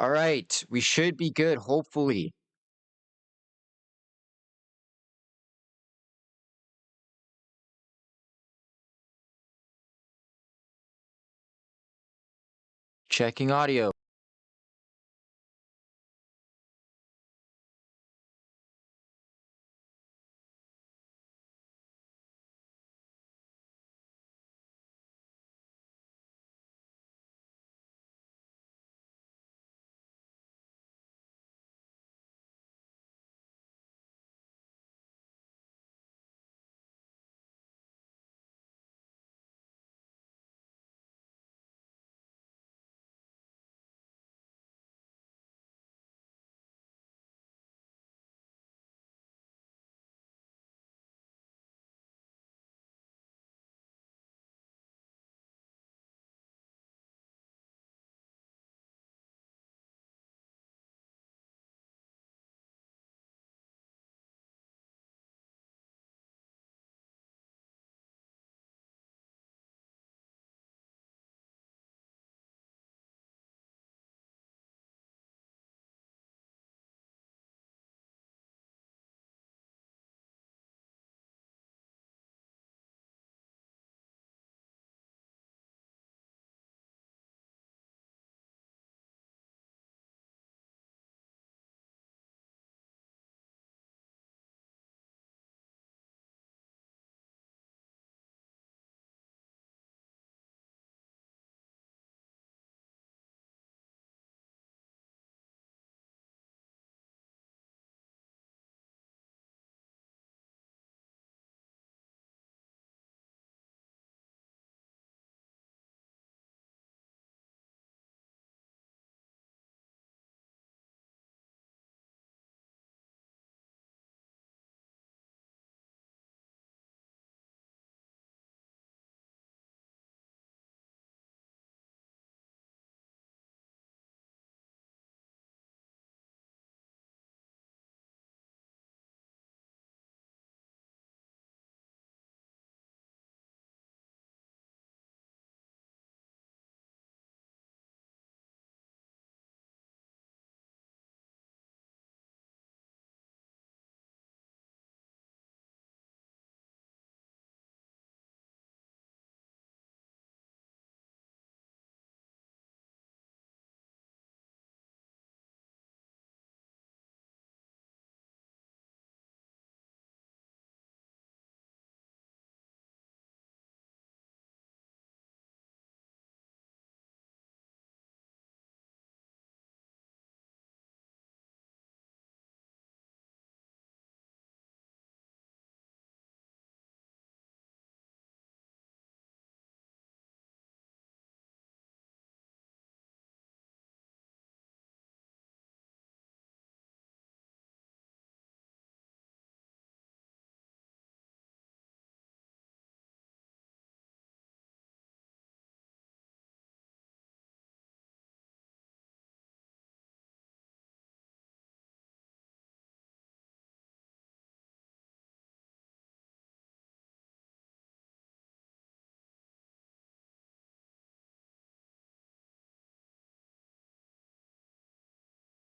All right, we should be good, hopefully. Checking audio.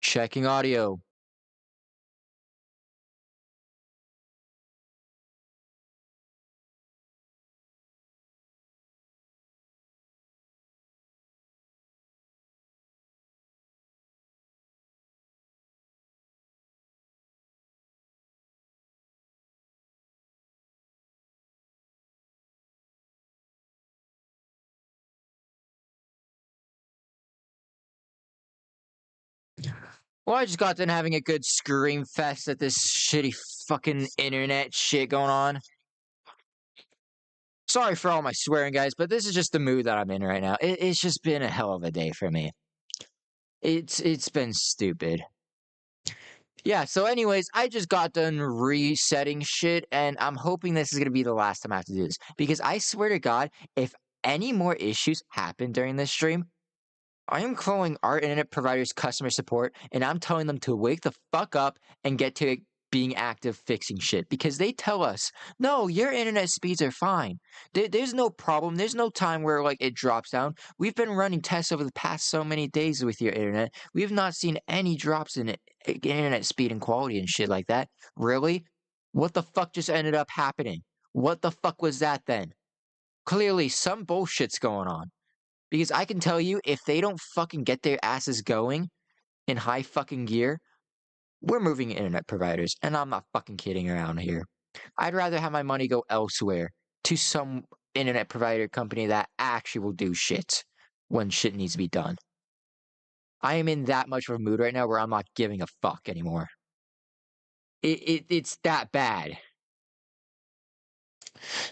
Checking audio. Well, I just got done having a good scream fest at this shitty fucking internet shit going on. Sorry for all my swearing, guys, but this is just the mood that I'm in right now. It's just been a hell of a day for me. It's been stupid. Yeah, so anyways, I just got done resetting shit, and I'm hoping this is gonna be the last time I have to do this. Because I swear to God, if any more issues happen during this stream, I am calling our internet provider's customer support and I'm telling them to wake the fuck up and get to being active fixing shit because they tell us, no, your internet speeds are fine. There's no problem. There's no time where like it drops down. We've been running tests over the past so many days with your internet. We've not seen any drops in internet speed and quality and shit like that. Really? What the fuck just ended up happening? What the fuck was that then? Clearly, some bullshit's going on. Because I can tell you, if they don't fucking get their asses going in high fucking gear, we're moving internet providers. And I'm not fucking kidding around here. I'd rather have my money go elsewhere to some internet provider company that actually will do shit when shit needs to be done. I am in that much of a mood right now where I'm not giving a fuck anymore. It's that bad.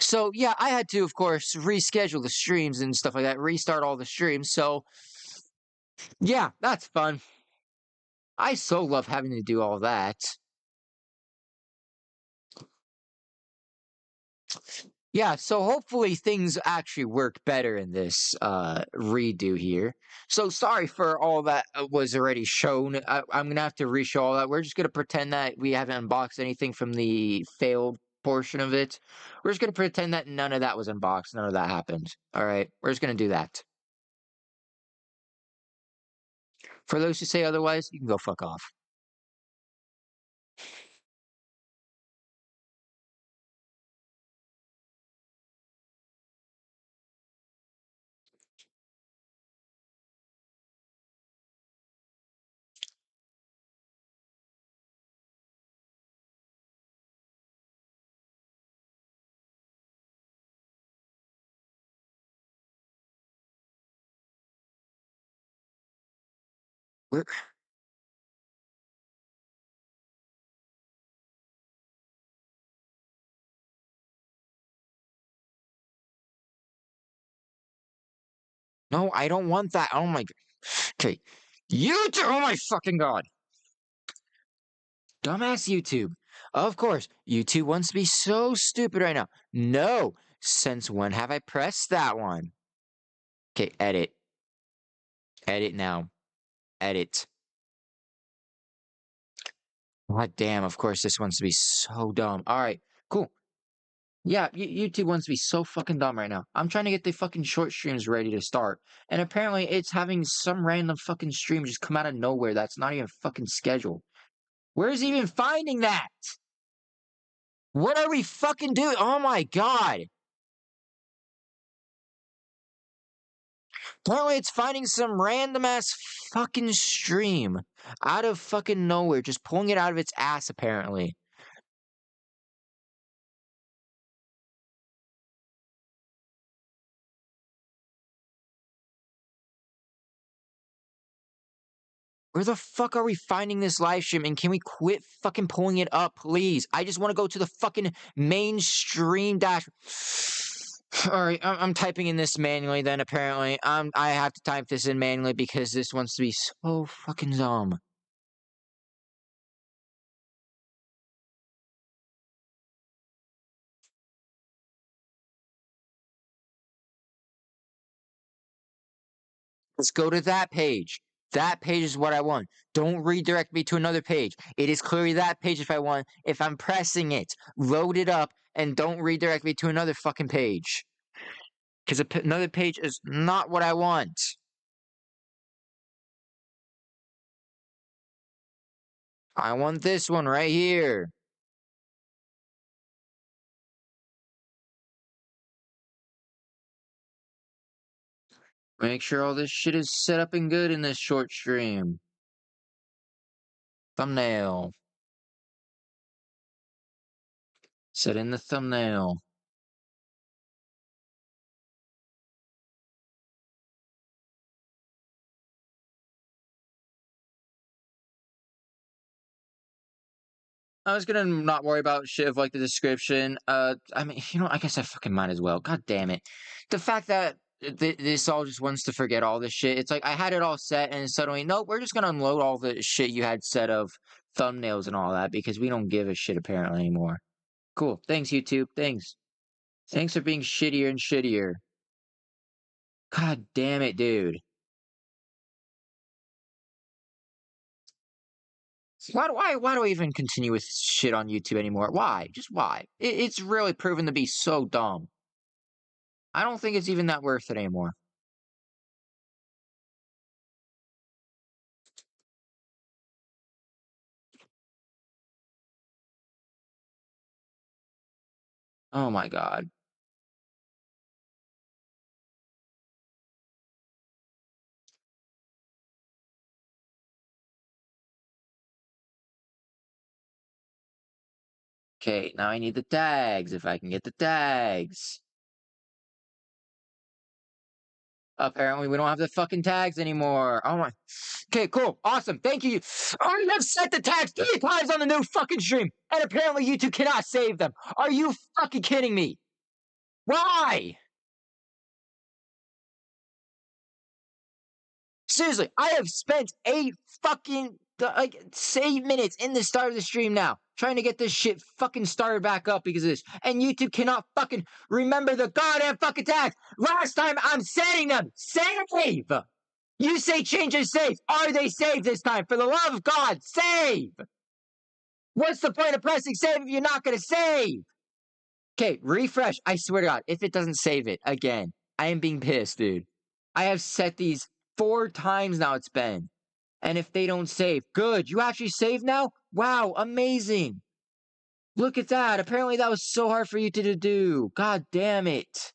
So yeah, I had to, of course, reschedule the streams and stuff like that, restart all the streams. So yeah, that's fun. I so love having to do all that. Yeah, so hopefully things actually work better in this redo here. So sorry for all that was already shown. I'm gonna have to reshow all that. We're just gonna pretend that we haven't unboxed anything from the failed portion of it. We're just gonna pretend that none of that was unboxed, none of that happened. All right, we're just gonna do that. For those who say otherwise, you can go fuck off. We're No, I don't want that. Oh my. Okay, YouTube. Oh my fucking god. Dumbass YouTube. Of course, YouTube wants to be so stupid right now. No. Since when have I pressed that one? Okay, edit. Edit now. Edit. God damn, of course this wants to be so dumb. Alright, cool. Yeah, YouTube wants to be so fucking dumb right now. I'm trying to get the fucking short streams ready to start. And apparently it's having some random fucking stream just come out of nowhere that's not even fucking scheduled. Where's even finding that? What are we fucking doing? Oh my god. Apparently it's finding some random ass fucking stream out of fucking nowhere, just pulling it out of its ass apparently. Where the fuck are we finding this live stream? And can we quit fucking pulling it up, please? I just want to go to the fucking mainstream dash. Alright, I'm typing in this manually then, apparently. I have to type this in manually because this wants to be so fucking dumb. Let's go to that page. That page is what I want. Don't redirect me to another page. It is clearly that page if I want. If I'm pressing it, load it up, and don't redirect me to another fucking page. Because another page is not what I want. I want this one right here. Make sure all this shit is set up and good in this short stream. Thumbnail. Set in the thumbnail. I was gonna not worry about shit of like the description. I mean, I guess I fucking might as well. God damn it. The fact that this all just wants to forget all this shit. It's like I had it all set and suddenly, nope, we're just gonna unload all the shit you had set of thumbnails and all that because we don't give a shit apparently anymore. Cool. Thanks, YouTube. Thanks. Thanks for being shittier and shittier. God damn it, dude. Why do I even continue with shit on YouTube anymore? Why? Just why? It's really proven to be so dumb. I don't think it's even that worth it anymore. Oh my god. Okay, now I need the tags, if I can get the tags. Apparently, we don't have the fucking tags anymore. Oh my. Okay, cool. Awesome. Thank you. I have set the tags 3 times on the new fucking stream, and apparently you two cannot save them. Are you fucking kidding me? Why? Seriously, I have spent 8 minutes in the start of the stream now trying to get this shit fucking started back up because of this. And you two cannot fucking remember the goddamn fucking tags. Last time I'm setting them. Save! You say change is safe. Are they saved this time? For the love of God, save! What's the point of pressing save if you're not going to save? Okay, refresh. I swear to God, if it doesn't save it again, I am being pissed, dude. I have set these 4 times now it's been. And if they don't save, good. You actually save now? Wow, amazing. Look at that. Apparently that was so hard for you to do. God damn it.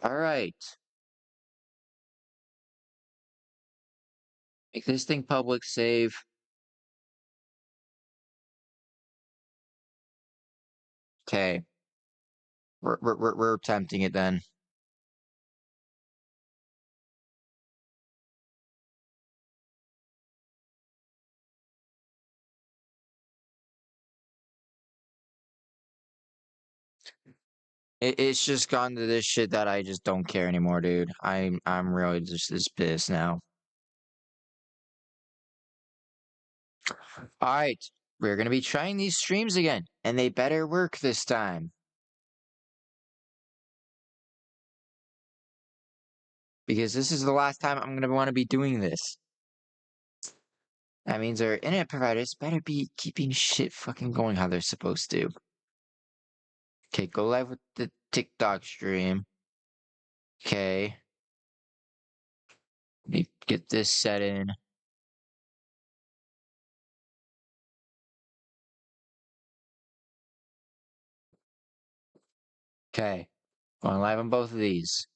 All right. Make this thing public save. Okay. We're attempting it then. It's just gone to this shit that I just don't care anymore, dude. I'm really just this pissed now. Alright. We're gonna be trying these streams again, and they better work this time. Because this is the last time I'm gonna want to be doing this. That means our internet providers better be keeping shit fucking going how they're supposed to. Okay, go live with the TikTok stream. Okay. Let me get this set in. Okay. Going live on both of these.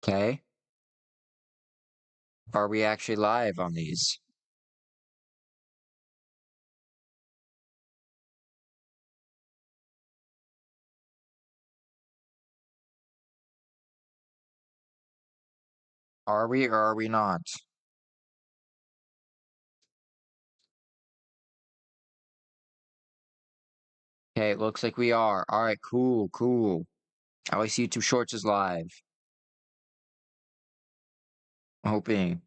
Okay. Are we actually live on these? Are we or are we not? Okay, it looks like we are. Alright, cool, cool. At least YouTube Shorts is live. I'm hoping.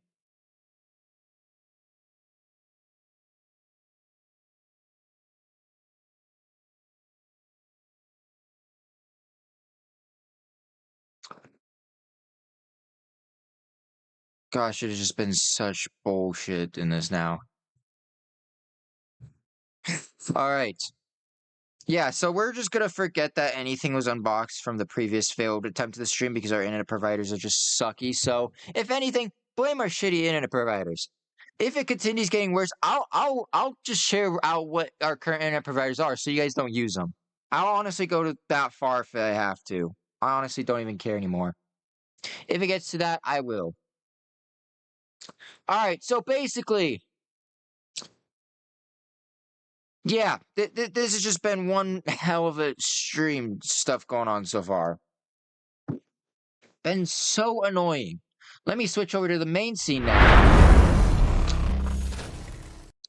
Gosh, it has just been such bullshit in this now. Alright. Yeah, so we're just gonna forget that anything was unboxed from the previous failed attempt to the stream because our internet providers are just sucky. So, if anything, blame our shitty internet providers. If it continues getting worse, I'll just share out what our current internet providers are, so you guys don't use them. I'll honestly go to that far if I have to. I honestly don't even care anymore. If it gets to that, I will. All right, so basically, yeah, this has just been one hell of a stream stuff going on so far. Been so annoying. Let me switch over to the main scene now.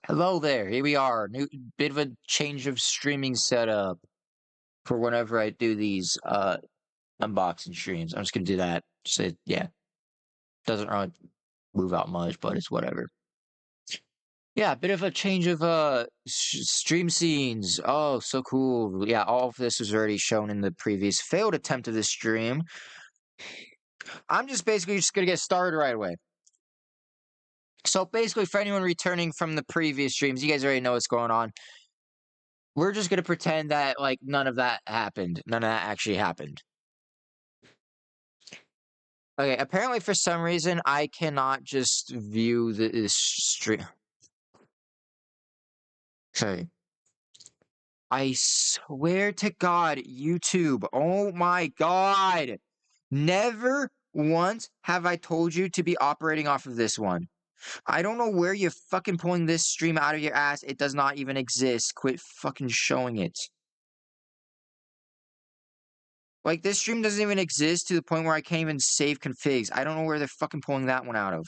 Hello there. Here we are. New bit of a change of streaming setup for whenever I do these unboxing streams. I'm just gonna do that. Just yeah. Doesn't really move out much, but it's whatever. Yeah, a bit of a change of stream scenes. Oh, so cool. Yeah, all of this was already shown in the previous failed attempt of this stream. I'm just basically just gonna get started right away. So basically, for anyone returning from the previous streams, you guys already know what's going on. We're just gonna pretend that like none of that happened. None of that actually happened. Okay, apparently for some reason I cannot just view this stream. Okay. I swear to God, YouTube. Oh my God. Never once have I told you to be operating off of this one. I don't know where you're fucking pulling this stream out of your ass. It does not even exist. Quit fucking showing it. Like, this stream doesn't even exist to the point where I can't even save configs. I don't know where they're fucking pulling that one out of.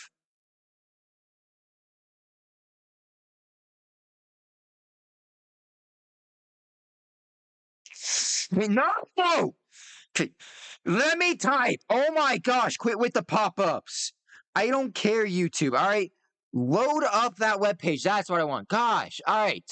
No! Okay, let me type. Oh my gosh, quit with the pop-ups. I don't care, YouTube, all right? Load up that webpage. That's what I want. Gosh, all right.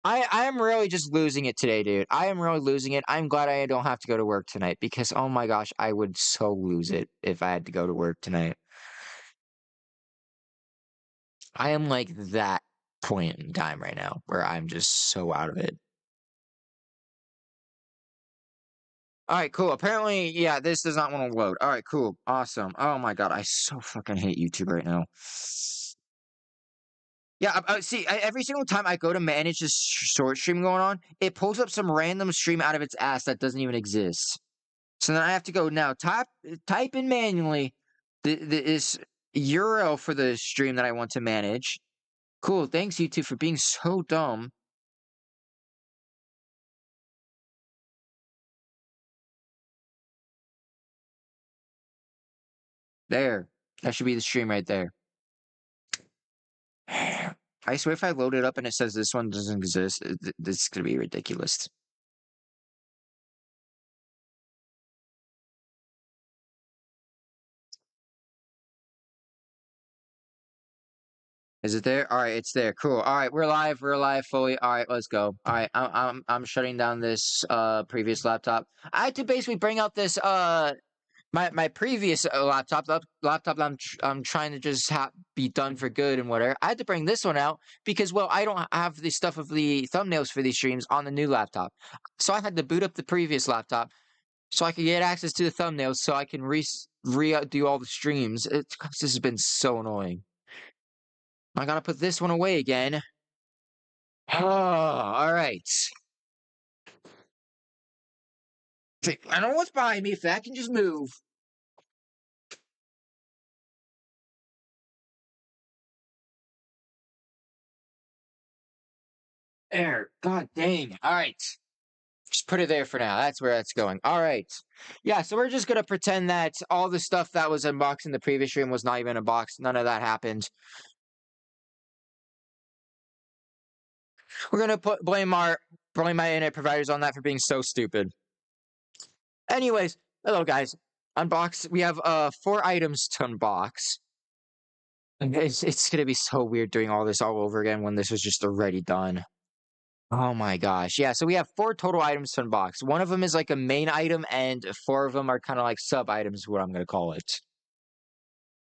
I am really just losing it today, dude. I am really losing it. I'm glad I don't have to go to work tonight because, oh my gosh, I would so lose it if I had to go to work tonight. I am like that point in time right now where I'm just so out of it. All right, cool. Apparently, yeah, this does not want to load. All right, cool. Awesome. Oh my God, I so fucking hate YouTube right now. Yeah, see, every single time I go to manage this short stream going on, it pulls up some random stream out of its ass that doesn't even exist. So then I have to go now type in manually this URL for the stream that I want to manage. Cool, thanks YouTube for being so dumb. There, that should be the stream right there. I swear if I load it up and it says this one doesn't exist, this is gonna be ridiculous. Is it there? All right, it's there. Cool. All right, we're live. We're live fully. All right, let's go. All right, I'm shutting down this previous laptop. I had to basically bring out this my previous laptop laptop that I'm trying to just be done for good and whatever. I had to bring this one out because well I don't have the stuff of the thumbnails for these streams on the new laptop, so I had to boot up the previous laptop so I could get access to the thumbnails so I can redo all the streams. This has been so annoying. I gotta put this one away again. Oh, all right. I don't know what's behind me. If that can just move. There. God dang. All right. Just put it there for now. That's where that's going. All right. Yeah, so we're just going to pretend that all the stuff that was unboxed in the previous stream was not even unboxed. None of that happened. We're going to blame my internet providers on that for being so stupid. Anyways, hello guys. Unbox. We have 4 items to unbox. It's going to be so weird doing all this all over again when this was just already done. Oh my gosh. Yeah, so we have 4 total items to unbox. One of them is like a main item, and 4 of them are kind of like sub items, what I'm going to call it.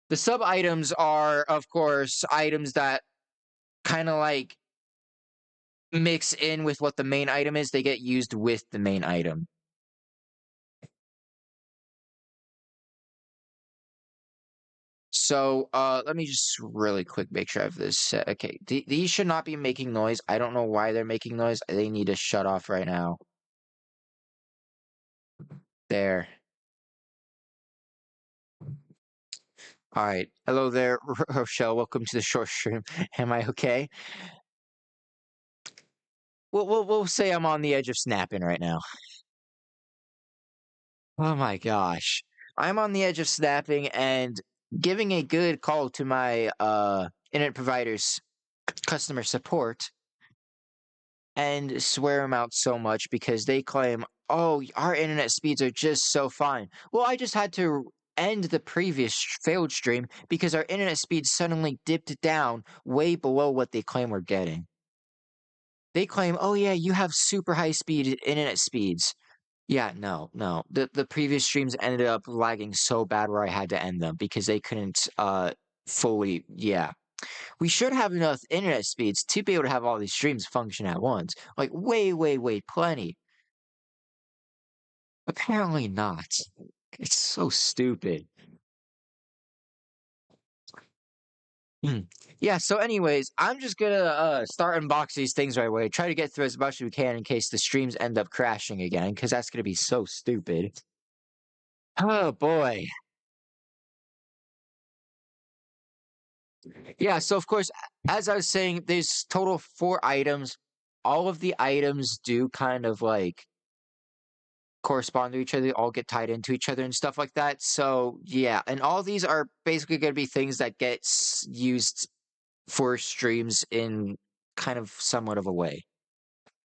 The sub items are, of course, items that kind of like mix in with what the main item is. They get used with the main item. So, let me just really quick make sure I have this set. Okay, these should not be making noise. I don't know why they're making noise. They need to shut off right now. There. All right. Hello there, Rochelle. Welcome to the short stream. Am I okay? We'll say I'm on the edge of snapping right now. Oh my gosh. I'm on the edge of snapping and giving a good call to my internet provider's customer support and swear them out so much because they claim, oh, our internet speeds are just so fine. Well, I just had to end the previous failed stream because our internet speeds suddenly dipped down way below what they claim we're getting. They claim, oh yeah, you have super high speed internet speeds. Yeah, no. The previous streams ended up lagging so bad where I had to end them because they couldn't fully, yeah. We should have enough internet speeds to be able to have all these streams function at once. Like way plenty. Apparently not. It's so stupid. Hmm. Yeah, so anyways, I'm just gonna start unboxing these things right away. Try to get through as much as we can in case the streams end up crashing again, because that's gonna be so stupid. Oh boy. Yeah, so of course, as I was saying, there's total 4 items. All of the items do kind of like correspond to each other, all get tied into each other and stuff like that. So yeah, and all these are basically going to be things that get used for streams in kind of somewhat of a way.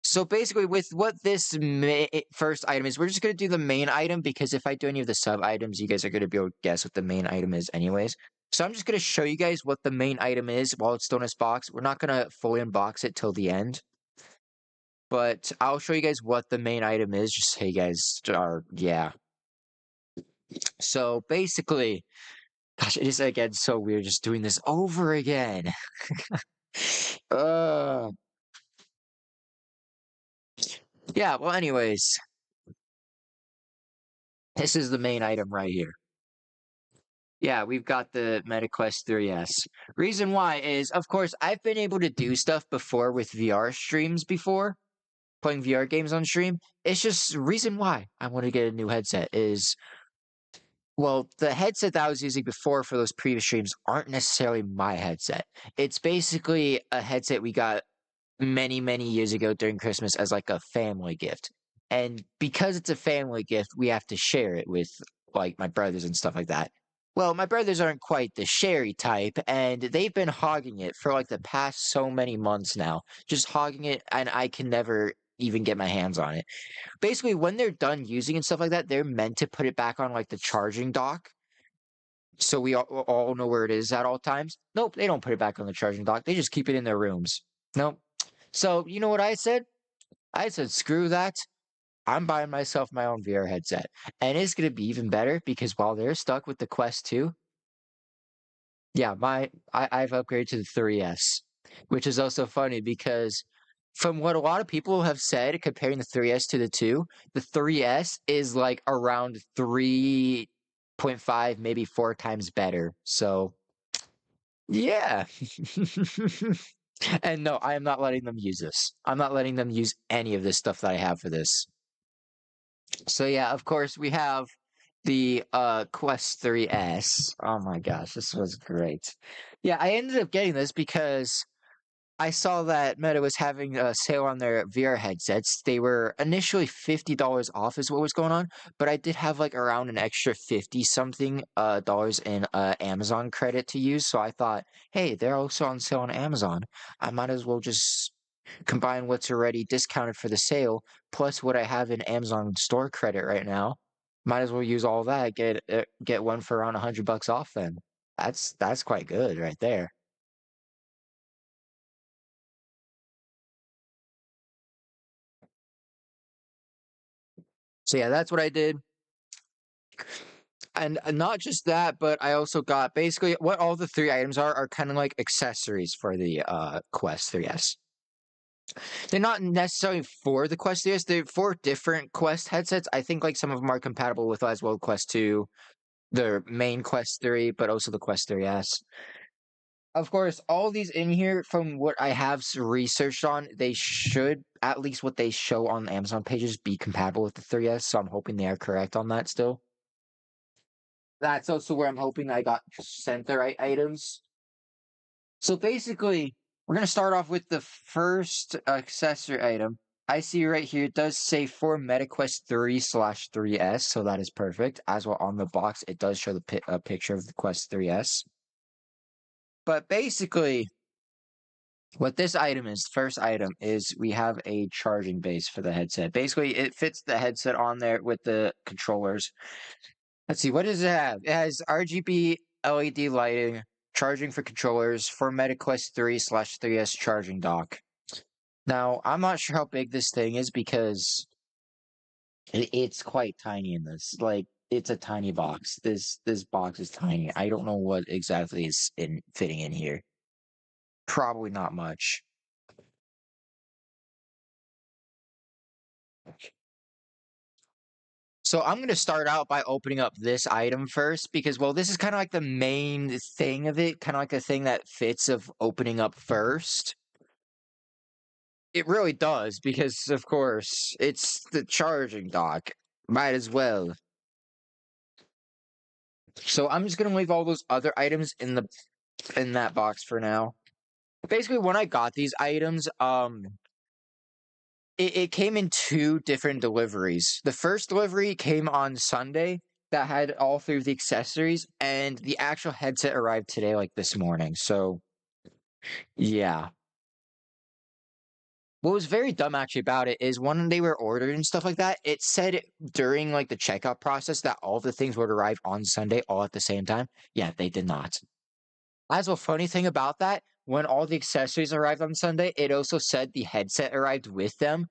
So basically, with what this first item is, we're just going to do the main item because if I do any of the sub items, you guys are going to be able to guess what the main item is, anyways. So I'm just going to show you guys what the main item is while it's still in its box. We're not going to fully unbox it till the end, but I'll show you guys what the main item is. Just so you guys are, yeah. So basically, gosh, it is again so weird just doing this over again. uh, yeah, well, anyways, this is the main item right here. Yeah, we've got the MetaQuest 3S. Reason why is, of course, I've been able to do stuff before with VR streams before, playing VR games on stream. It's just reason why I want to get a new headset is, well, the headset that I was using before for those previous streams aren't necessarily my headset. It's basically a headset we got many years ago during Christmas as like a family gift. And because it's a family gift, we have to share it with like my brothers and stuff like that. Well, my brothers aren't quite the sherry type, and they've been hogging it for like the past so many months now. Just hogging it, and I can never even get my hands on it. Basically, when they're done using and stuff like that, they're meant to put it back on like the charging dock so we all know where it is at all times. Nope, they don't put it back on the charging dock. They just keep it in their rooms. Nope. So, you know what I said? I said, screw that. I'm buying myself my own VR headset. And it's going to be even better because while they're stuck with the Quest 2, yeah, I've upgraded to the 3S, which is also funny because from what a lot of people have said, comparing the 3S to the 2, the 3S is like around 3.5, maybe 4 times better. So, yeah. And no, I am not letting them use this. I'm not letting them use any of this stuff that I have for this. So yeah, of course we have the Quest 3S. Oh my gosh, this was great. Yeah, I ended up getting this because I saw that Meta was having a sale on their VR headsets. They were initially $50 off is what was going on, but I did have like around an extra 50 something dollars in Amazon credit to use, so I thought, "Hey, they're also on sale on Amazon. I might as well just combine what's already discounted for the sale plus what I have in Amazon store credit right now. Might as well use all that. Get one for around $100 off. Then that's quite good right there. So yeah, that's what I did. And not just that, but I also got basically what all the 3 items are kind of like accessories for the Quest 3S. They're not necessarily for the Quest 3S. They're for different Quest headsets. I think like some of them are compatible with as well Quest 2, the main Quest 3, but also the Quest 3S. Of course, all these in here, from what I have researched on, they should, at least what they show on the Amazon pages, be compatible with the 3S, so I'm hoping they are correct on that still. That's also where I'm hoping I got sent the right items. So basically, we're going to start off with the first accessory item. I see right here, it does say for MetaQuest 3/3S, so that is perfect. As well on the box, it does show a picture of the Quest 3S. But basically, what this item is, first item, is we have a charging base for the headset. Basically, it fits the headset on there with the controllers. Let's see, what does it have? It has RGB LED lighting, charging for controllers, for MetaQuest 3/3S charging dock. Now, I'm not sure how big this thing is because it's quite tiny in this. Like, it's a tiny box. This box is tiny. I don't know what exactly is fitting in here. Probably not much. So I'm going to start out by opening up this item first because, well, this is kind of like the main thing of it, kind of like the thing that fits of opening up first. It really does because, of course, it's the charging dock. Might as well. So I'm just going to leave all those other items in that box for now. Basically, when I got these items, it came in two different deliveries. The first delivery came on Sunday that had all three of the accessories, and the actual headset arrived today, like this morning. So, yeah. What was very dumb actually about it is when they were ordered and stuff like that, it said during like the checkout process that all the things would arrive on Sunday all at the same time. Yeah, they did not. As a funny thing about that, when all the accessories arrived on Sunday, it also said the headset arrived with them,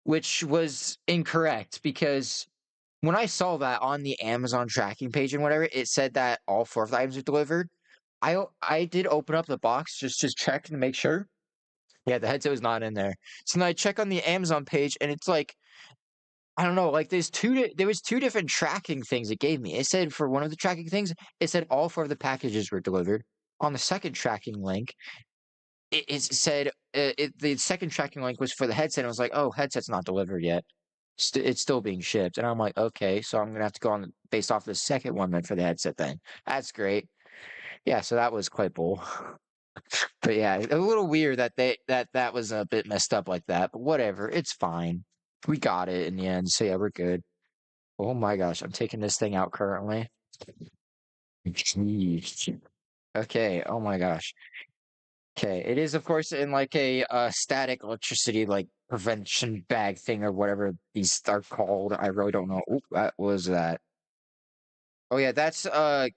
which was incorrect because when I saw that on the Amazon tracking page and whatever, it said that all four of the items were delivered. I did open up the box just to check to make sure. Yeah, the headset was not in there. So then I check on the Amazon page and it's like I don't know, like there was two different tracking things it gave me. It said for one of the tracking things, it said all four of the packages were delivered. On the second tracking link, it said the second tracking link was for the headset. And I was like, oh, headset's not delivered yet. It's still being shipped. And I'm like, okay, so I'm gonna have to go on based off the second one then for the headset then. That's great. Yeah, so that was quite bull. But yeah, a little weird that that was a bit messed up like that, but whatever, it's fine. We got it in the end, so yeah, we're good. Oh my gosh, I'm taking this thing out currently. Jeez. Okay, oh my gosh. Okay, it is of course in like a static electricity like prevention bag thing or whatever these are called. I really don't know. Oop, that was that. Oh yeah, that's a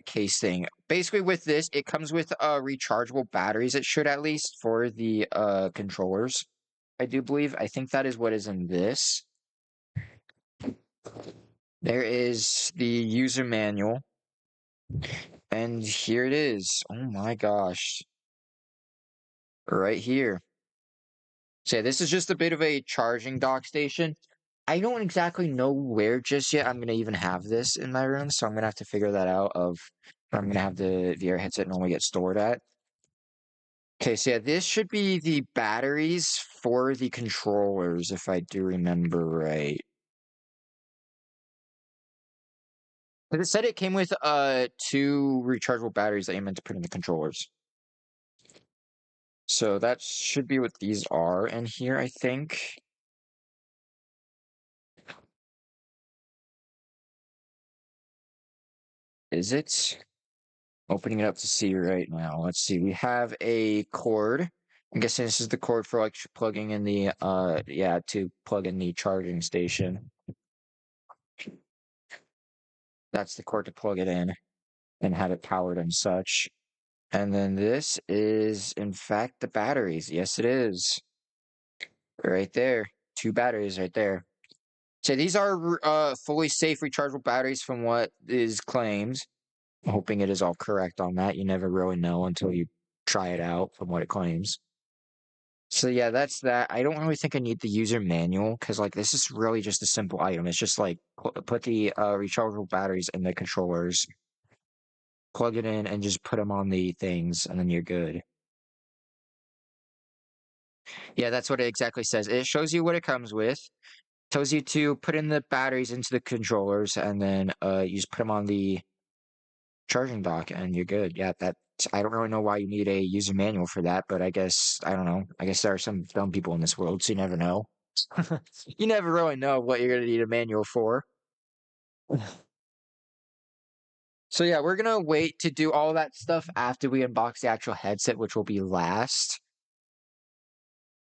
case thing. Basically with this, it comes with rechargeable batteries. It should at least for the controllers. I do believe. I think that is what is in this. There is the user manual. And here it is. Oh my gosh. Right here. So yeah, this is just a bit of a charging dock station. I don't exactly know where just yet I'm gonna even have this in my room, so I'm gonna have to figure that out of where I'm gonna have the VR headset normally get stored at. Okay, so yeah, this should be the batteries for the controllers, if I do remember right. But it said it came with two rechargeable batteries that you meant to put in the controllers. So that should be what these are in here, I think. Is it? Opening it up to see right now. Let's see. We have a cord. I'm guessing this is the cord for like plugging in the yeah, to plug in the charging station. That's the cord to plug it in and have it powered and such. And then this is in fact the batteries. Yes, it is. Right there. Two batteries right there. So these are fully safe rechargeable batteries from what is claimed. I'm hoping it is all correct on that. You never really know until you try it out from what it claims. So yeah, that's that. I don't really think I need the user manual because like this is really just a simple item. It's just like put the rechargeable batteries in the controllers, plug it in, and just put them on the things, and then you're good. Yeah, that's what it exactly says. It shows you what it comes with. Tells you to put in the batteries into the controllers, and then you just put them on the charging dock, and you're good. Yeah, that I don't really know why you need a user manual for that, but I guess I don't know. I guess there are some dumb people in this world, so you never know. You never really know what you're gonna need a manual for. So yeah, we're gonna wait to do all that stuff after we unbox the actual headset, which will be last.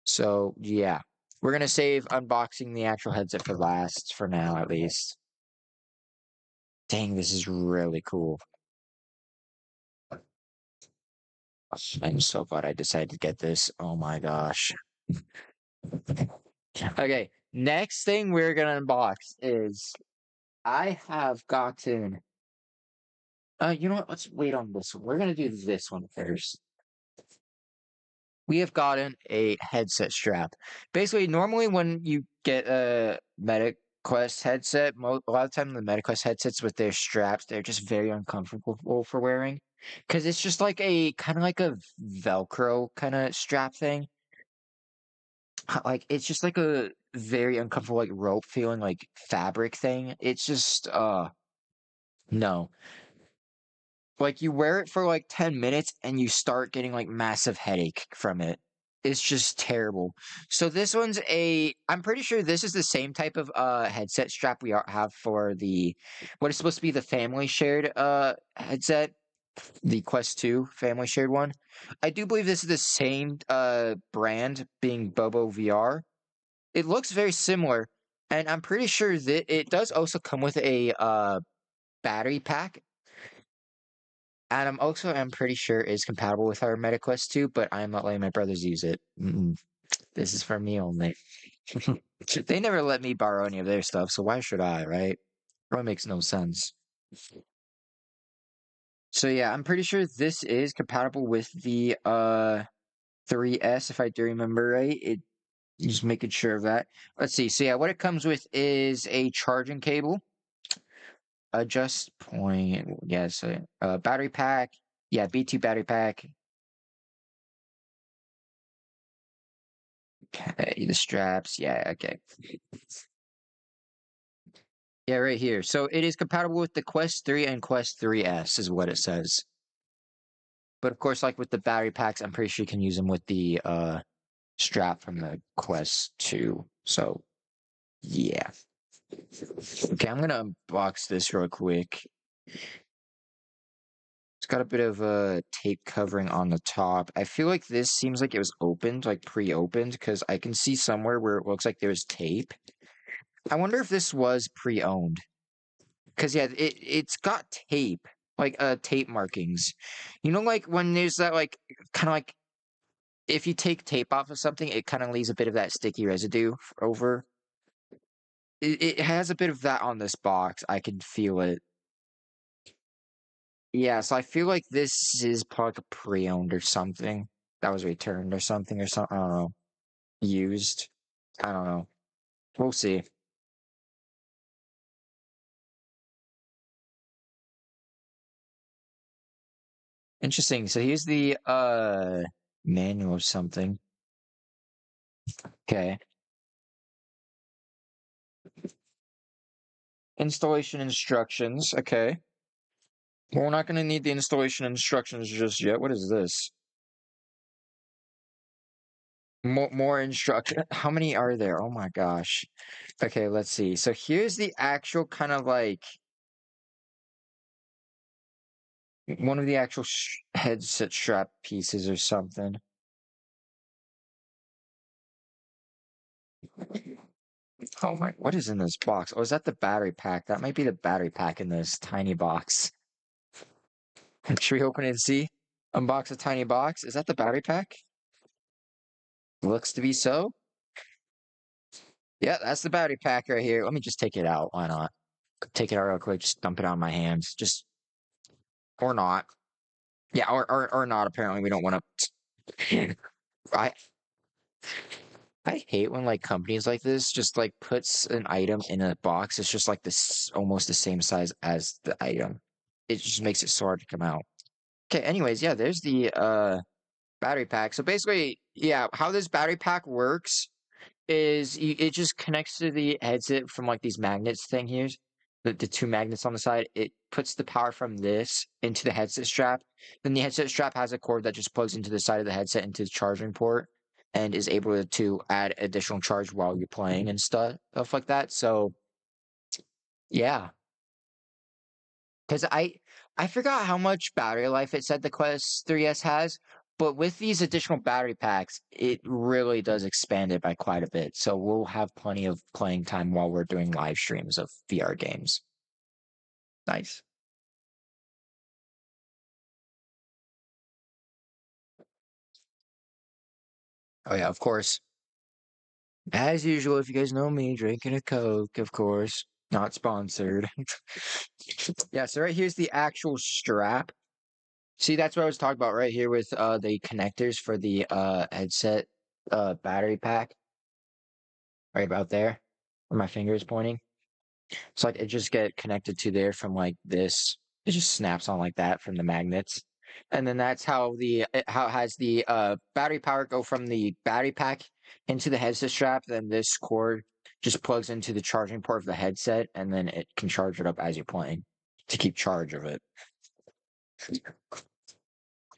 So yeah, we're gonna save unboxing the actual headset for last, for now at least. Dang, this is really cool. I'm so glad I decided to get this. Oh my gosh. Okay, next thing we're gonna unbox is I have gotten you know what? Let's wait on this one. We're gonna do this one first. We have gotten a headset strap. Basically, normally when you get a MetaQuest headset, a lot of time the MetaQuest headsets with their straps, they're just very uncomfortable for wearing. Because it's just like a kind of like a Velcro kind of strap thing. Like it's just like a very uncomfortable like rope feeling like fabric thing. It's just no. Like you wear it for like 10 minutes and you start getting like massive headache from it. It's just terrible. So this one's I'm pretty sure this is the same type of headset strap we have for the what is supposed to be the family shared headset, the Quest 2 family shared one. I do believe this is the same brand, being Bobo VR. It looks very similar, and I'm pretty sure that it does also come with a battery pack. And I'm pretty sure is compatible with our MetaQuest 2, but I'm not letting my brothers use it. This is for me only. They never let me borrow any of their stuff, so why should I, right? Probably makes no sense. So yeah, I'm pretty sure this is compatible with the 3S, if I do remember right. Just making sure of that. Let's see. So yeah, what it comes with is a charging cable, adjust point, yes, battery pack. Yeah, B2 battery pack. Okay, the straps. Yeah, okay. Yeah, right here. So it is compatible with the Quest 3 and Quest 3S is what it says. But of course, like with the battery packs, I'm pretty sure you can use them with the strap from the Quest 2. So yeah. Okay, I'm gonna unbox this real quick. It's got a bit of a tape covering on the top. I feel like this seems like it was opened, like pre-opened, because I can see somewhere where it looks like there's tape. I wonder if this was pre-owned. Because yeah, it's got tape, like tape markings. You know, like when there's that like kind of like if you take tape off of something, it kind of leaves a bit of that sticky residue over. It has a bit of that on this box. I can feel it. Yeah, so I feel like this is probably like a pre-owned or something that was returned or something or something. I don't know. Used. I don't know. We'll see. Interesting. So here's the manual of something. Okay. Installation instructions. Okay. Well, we're not going to need the installation instructions just yet. What is this? More instruction. How many are there? Oh my gosh. Okay, let's see. So here's the actual kind of like one of the actual headset strap pieces or something. Oh my, what is in this box? Oh, is that the battery pack? That might be the battery pack in this tiny box. Should we open it and see? Unbox a tiny box. Is that the battery pack? Looks to be so. Yeah, that's the battery pack right here. Let me just take it out. Why not? Take it out real quick. Just dump it on my hands. Just or not. Yeah, or not. Apparently, we don't want to. I I hate when like companies like this just like puts an item in a box. It's just like this almost the same size as the item. It just makes it so hard to come out. Okay, anyways, yeah, there's the battery pack. So basically, yeah, how this battery pack works is it just connects to the headset from like these magnets thing here. the two magnets on the side, it puts the power from this into the headset strap. Then the headset strap has a cord that just plugs into the side of the headset into the charging port and is able to add additional charge while you're playing and stuff like that. So yeah, because I forgot how much battery life it said the Quest 3S has, but with these additional battery packs, it really does expand it by quite a bit. So we'll have plenty of playing time while we're doing live streams of VR games. Nice. Oh yeah, of course. As usual, if you guys know me, drinking a Coke, of course. Not sponsored. Yeah, so right here's the actual strap. See, that's what I was talking about right here with the connectors for the headset battery pack. Right about there, where my finger is pointing. So like it just get connected to there from like this. It just snaps on like that from the magnets. And then that's how how it has the battery power go from the battery pack into the headset strap. Then this cord just plugs into the charging port of the headset, and then it can charge it up as you're playing to keep charge of it.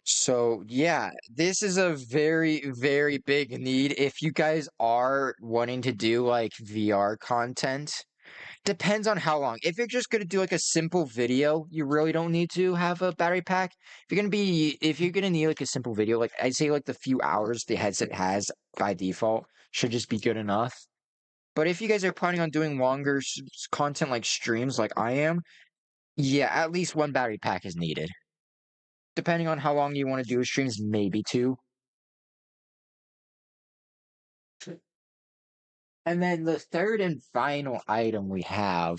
So yeah, this is a very, very big need if you guys are wanting to do like VR content. Depends on how long. If you're just gonna do like a simple video, you really don't need to have a battery pack. If you're gonna need like a simple video, like I'd say like the few hours the headset has by default should just be good enough. But if you guys are planning on doing longer content like streams like I am, yeah, at least one battery pack is needed. Depending on how long you want to do streams, maybe two. And then the third and final item we have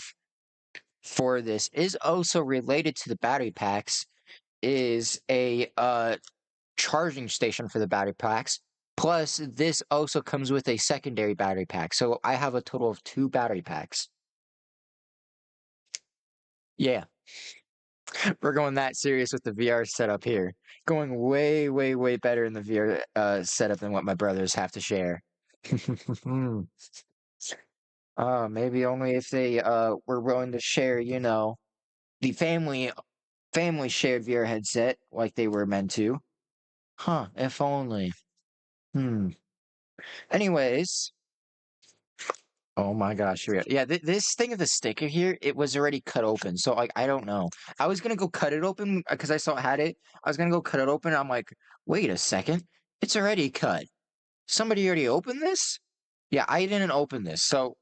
for this is also related to the battery packs is a charging station for the battery packs. Plus, this also comes with a secondary battery pack. So I have a total of 2 battery packs. Yeah, we're going that serious with the VR setup here. Going way, way, way better in the VR setup than what my brothers have to share. Maybe only if they were willing to share, the family shared VR headset like they were meant to. Huh, if only. Hmm. Anyways, oh my gosh, yeah, this thing of the sticker here, it was already cut open. So like I don't know. I was gonna go cut it open because I saw it had it. I was gonna go cut it open. I'm like, wait a second, it's already cut. Somebody already opened this? Yeah, I didn't open this. So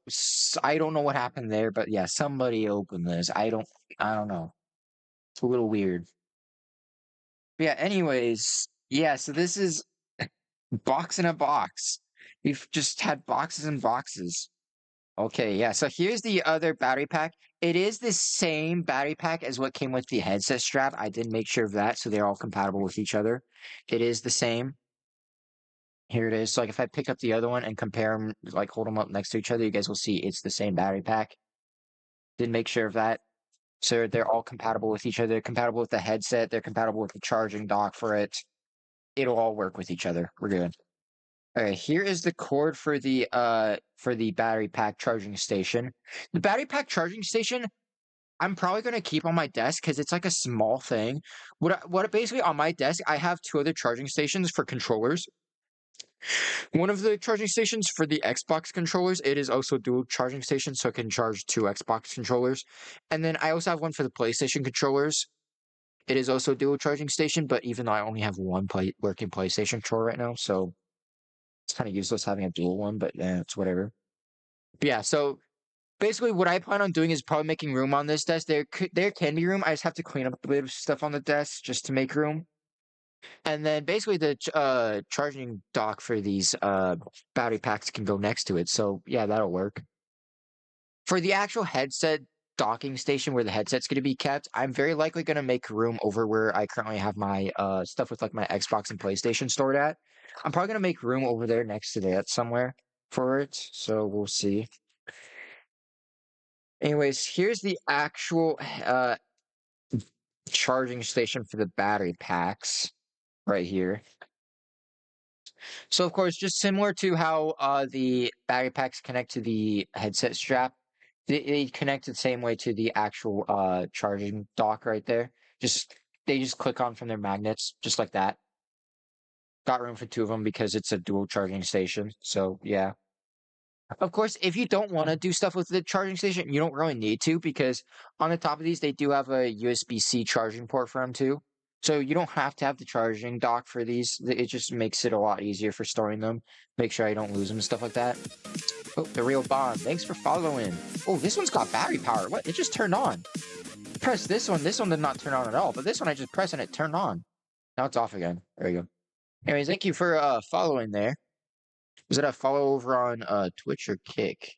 I don't know what happened there, but yeah, somebody opened this. I don't know. It's a little weird. But yeah, anyways, yeah, so this is box in a box. We've just had boxes and boxes. Okay, yeah. So here's the other battery pack. It is the same battery pack as what came with the headset strap. I did make sure of that, so they're all compatible with each other. It is the same. Here it is. So like if I pick up the other one and compare them, like hold them up next to each other, you guys will see it's the same battery pack. Did make sure of that. So they're all compatible with each other. They're compatible with the headset. They're compatible with the charging dock for it. It'll all work with each other. We're good. Okay, here is the cord for the battery pack charging station. The battery pack charging station, I'm probably gonna keep on my desk because it's like a small thing. What basically on my desk, I have 2 other charging stations for controllers. One of the charging stations for the Xbox controllers, it is also dual charging station, so it can charge 2 Xbox controllers. And then I also have one for the PlayStation controllers. It is also dual charging station, but even though I only have one working PlayStation controller right now, so it's kind of useless having a dual one, but yeah, it's whatever. But yeah, so basically what I plan on doing is probably making room on this desk. There can be room. I just have to clean up a bit of stuff on the desk just to make room. And then basically the charging dock for these battery packs can go next to it. So yeah, that'll work. For the actual headset docking station where the headset's going to be kept, I'm very likely going to make room over where I currently have my stuff with like my Xbox and PlayStation stored at. I'm probably going to make room over there next to that somewhere for it. So we'll see. Anyways, here's the actual charging station for the battery packs right here. So of course, just similar to how the battery packs connect to the headset strap, They connect the same way to the actual charging dock right there. Just they just click on from their magnets, just like that. Got room for two of them because it's a dual charging station. So yeah. Of course, if you don't want to do stuff with the charging station, you don't really need to because on the top of these, they do have a USB-C charging port for them too. So you don't have to have the charging dock for these. It just makes it a lot easier for storing them. Make sure I don't lose them and stuff like that. Oh, the real bond. Thanks for following. Oh, this one's got battery power. What? It just turned on. Press this one. This one did not turn on at all. But this one I just pressed and it turned on. Now it's off again. There you go. Anyways, thank you for following there. Was it a follow over on Twitch or Kick?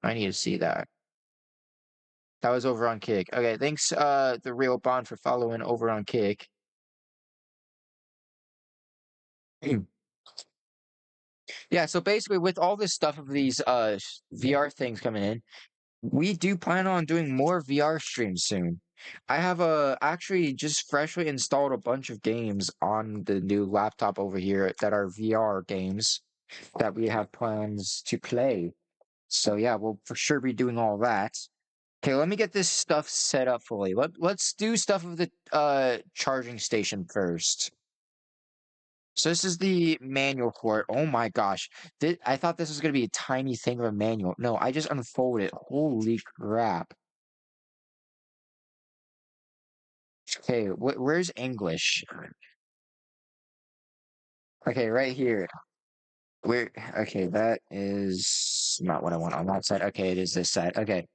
I need to see that. That was over on Kick. Okay, thanks the real bond for following over on Kick. Yeah, so basically with all this stuff of these VR things coming in, we do plan on doing more VR streams soon. I have actually just freshly installed a bunch of games on the new laptop over here that are VR games that we have plans to play. So yeah, we'll for sure be doing all that. Okay, let me get this stuff set up fully. Let's do stuff with the charging station first. So this is the manual for it. Oh my gosh. I thought this was gonna be a tiny thing of a manual. No, I just unfolded it. Holy crap. Okay, where's English? Okay, right here. Where okay, that is not what I want on that side. Okay, it is this side. Okay.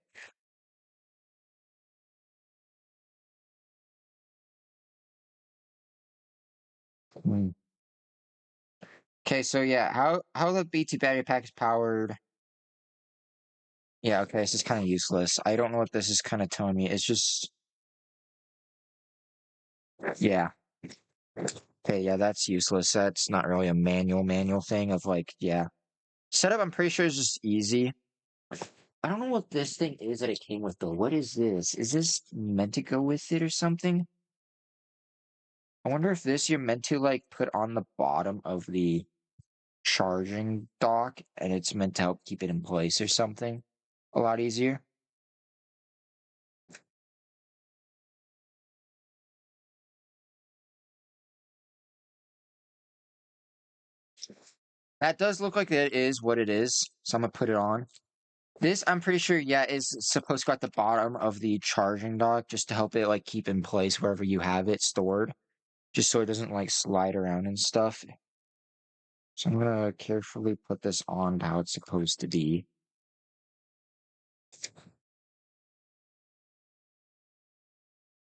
Hmm. Okay, so yeah, how the BT battery pack is powered. Yeah, okay, this is kind of useless. I don't know what this is kind of telling me. It's just yeah. Okay, yeah, that's useless. That's not really a manual thing of like, yeah. Setup, I'm pretty sure is just easy. I don't know what this thing is that it came with though. What is this? Is this meant to go with it or something? I wonder if this you're meant to like put on the bottom of the charging dock and it's meant to help keep it in place or something. A lot easier. That does look like it is what it is. So I'm gonna put it on. This, I'm pretty sure, yeah, is supposed to go at the bottom of the charging dock just to help it like keep in place wherever you have it stored, just so it doesn't like slide around and stuff. So I'm gonna carefully put this on to how it's supposed to be.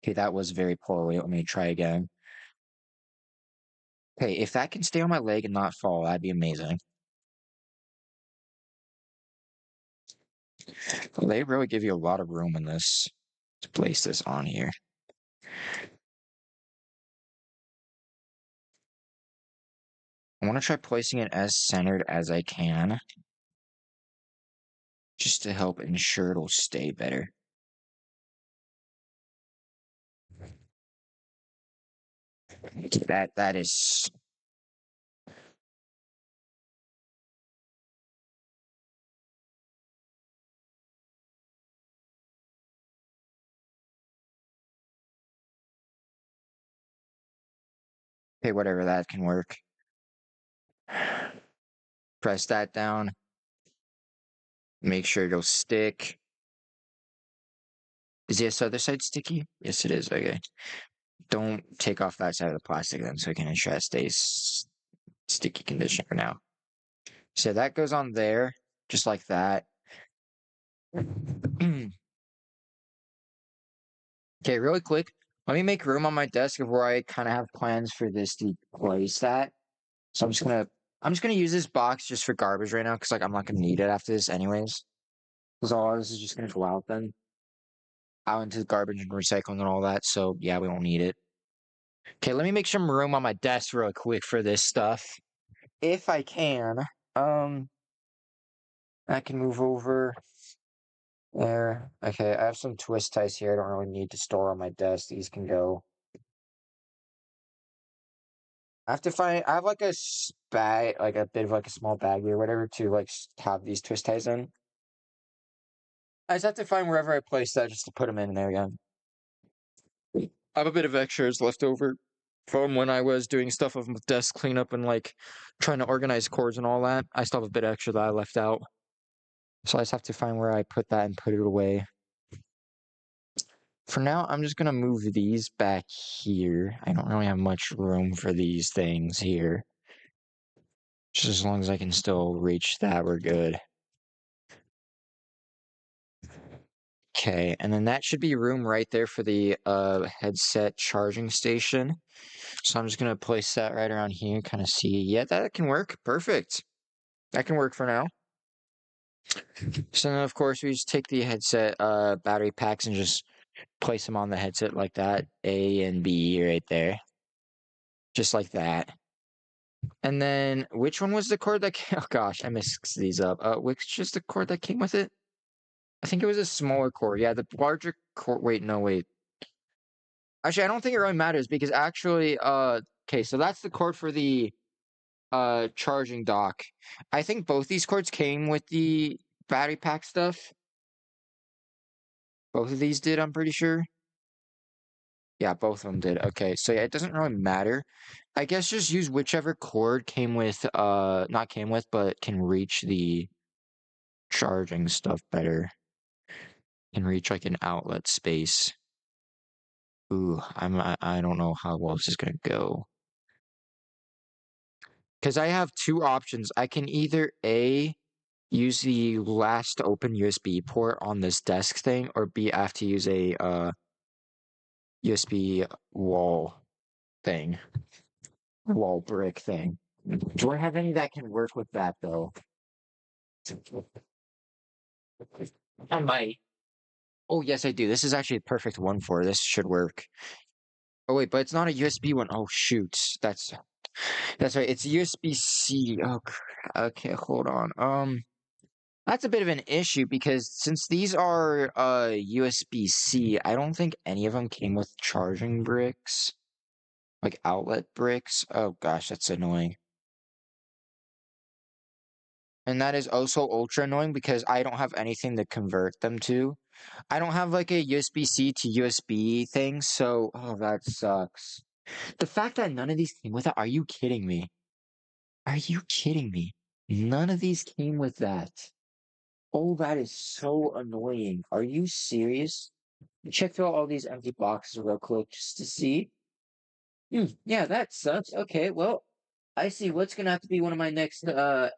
Okay, that was very poorly. Let me try again. Okay, if that can stay on my leg and not fall, that'd be amazing. They really give you a lot of room in this to place this on here. I want to try placing it as centered as I can, just to help ensure it'll stay better. That is okay, whatever, that can work. Press that down. Make sure it'll stick. Is this other side sticky? Yes, it is. Okay. Don't take off that side of the plastic then, so I can ensure it stays sticky condition for now. So that goes on there, just like that. Okay, really quick. Let me make room on my desk of where I kind of have plans for this to place that. So I'm just gonna use this box just for garbage right now because like I'm not gonna need it after this anyways. Because all this is just gonna go out then. Out into the garbage and recycling and all that. So yeah, we won't need it. Okay, let me make some room on my desk real quick for this stuff. If I can. Um, I can move over there. Okay, I have some twist ties here I don't really need to store on my desk. These can go. I have like a bag, like a bit of like a small baggie or whatever to like have these twist ties in. I just have to find wherever I placed that just to put them in there again. I have a bit of extras left over from when I was doing stuff with desk cleanup and like trying to organize cords and all that. I still have a bit extra that I left out. So I just have to find where I put that and put it away. For now, I'm just gonna move these back here. I don't really have much room for these things here. Just as long as I can still reach that, we're good. Okay, and then that should be room right there for the headset charging station. So I'm just gonna place that right around here, kind of see. Yeah, that can work. Perfect. That can work for now. So then of course we just take the headset battery packs and just place them on the headset like that. A and B right there. Just like that. And then which one was the cord that came? Oh gosh, I mixed these up. Which is the cord that came with it? I think it was a smaller cord. Yeah, the larger cord. Wait, no, wait. Actually, I don't think it really matters because actually, okay, so that's the cord for the charging dock. I think both these cords came with the battery pack stuff. Both of these did, I'm pretty sure. Yeah, both of them did. Okay, so yeah, it doesn't really matter. I guess just use whichever cord came with, not came with, but can reach the charging stuff better. Can reach like an outlet space. Ooh, I don't know how well this is gonna go. Because I have two options. I can either A, use the last open USB port on this desk thing, or B, I have to use a USB wall thing, wall brick thing. Do I have any that can work with that though? I might. Oh, yes, I do. This is actually a perfect one for it. This should work. Oh wait, but it's not a USB one. Oh shoot, that's right. It's USB-C. Oh, okay. Hold on. That's a bit of an issue because since these are USB-C, I don't think any of them came with charging bricks, like outlet bricks. Oh gosh, that's annoying. And that is also ultra annoying because I don't have anything to convert them to. I don't have like a USB-C to USB thing, so oh that sucks. The fact that none of these came with it, are you kidding me? Are you kidding me? None of these came with that. Oh, that is so annoying. Are you serious? Check through all these empty boxes real quick just to see. Yeah, that sucks. Okay, well, I see what's gonna have to be one of my next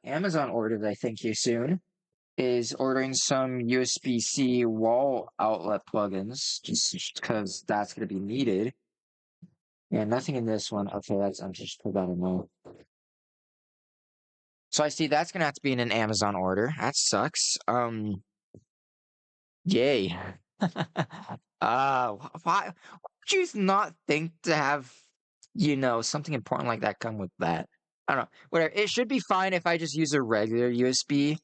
Amazon orders, I think here soon, is ordering some USB-C wall outlet plugins, just because that's gonna be needed. Yeah, nothing in this one. Okay, that's I'm just put that in there. So I see that's gonna have to be in an Amazon order. That sucks. Yay. Why would you not think to have, something important like that come with that? I don't know. Whatever. It should be fine if I just use a regular USB.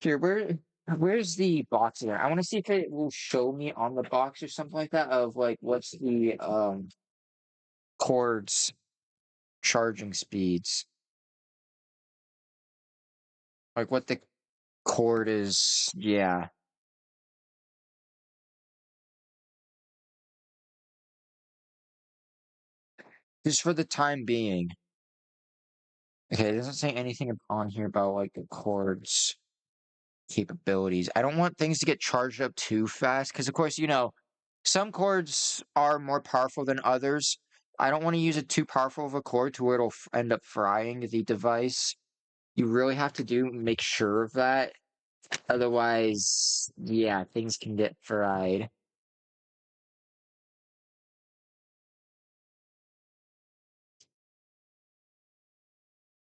Here, where's the box there? I want to see if it will show me on the box or something like that of like what's the cords charging speeds. Like what the cord is, yeah. Just for the time being. Okay, it doesn't say anything on here about like the chords capabilities. I don't want things to get charged up too fast because, of course, some chords are more powerful than others. I don't want to use it too powerful of a cord to where it'll end up frying the device. You really have to make sure of that. Otherwise, yeah, things can get fried.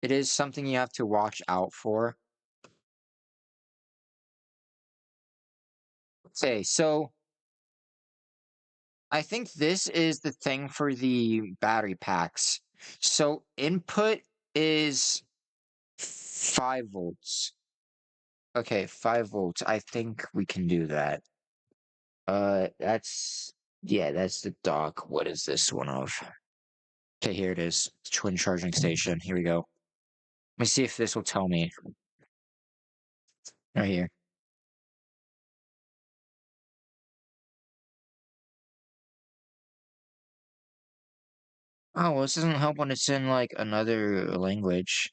It is something you have to watch out for. Okay, so I think this is the thing for the battery packs. So input is 5 volts. Okay, 5 volts. I think we can do that. Yeah, that's the dock. What is this one of? Okay, here it is. Twin charging station. Here we go. Let me see if this will tell me. Right here. Oh, well, this doesn't help when it's in like another language.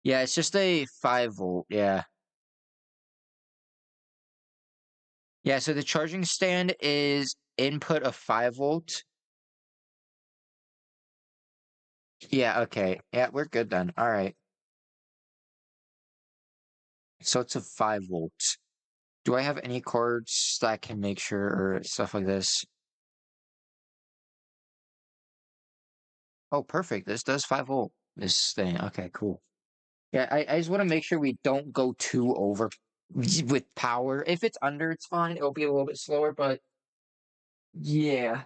Yeah, it's just a 5 volt. Yeah. Yeah, so the charging stand is input of 5 volt. Yeah, okay. Yeah, we're good then. All right. So it's a 5 volt. Do I have any cords that can make sure or stuff like this? Oh, perfect. This does 5 volt. This thing. Okay, cool. Yeah, I just want to make sure we don't go too over with power. If it's under, it's fine. It'll be a little bit slower, but yeah.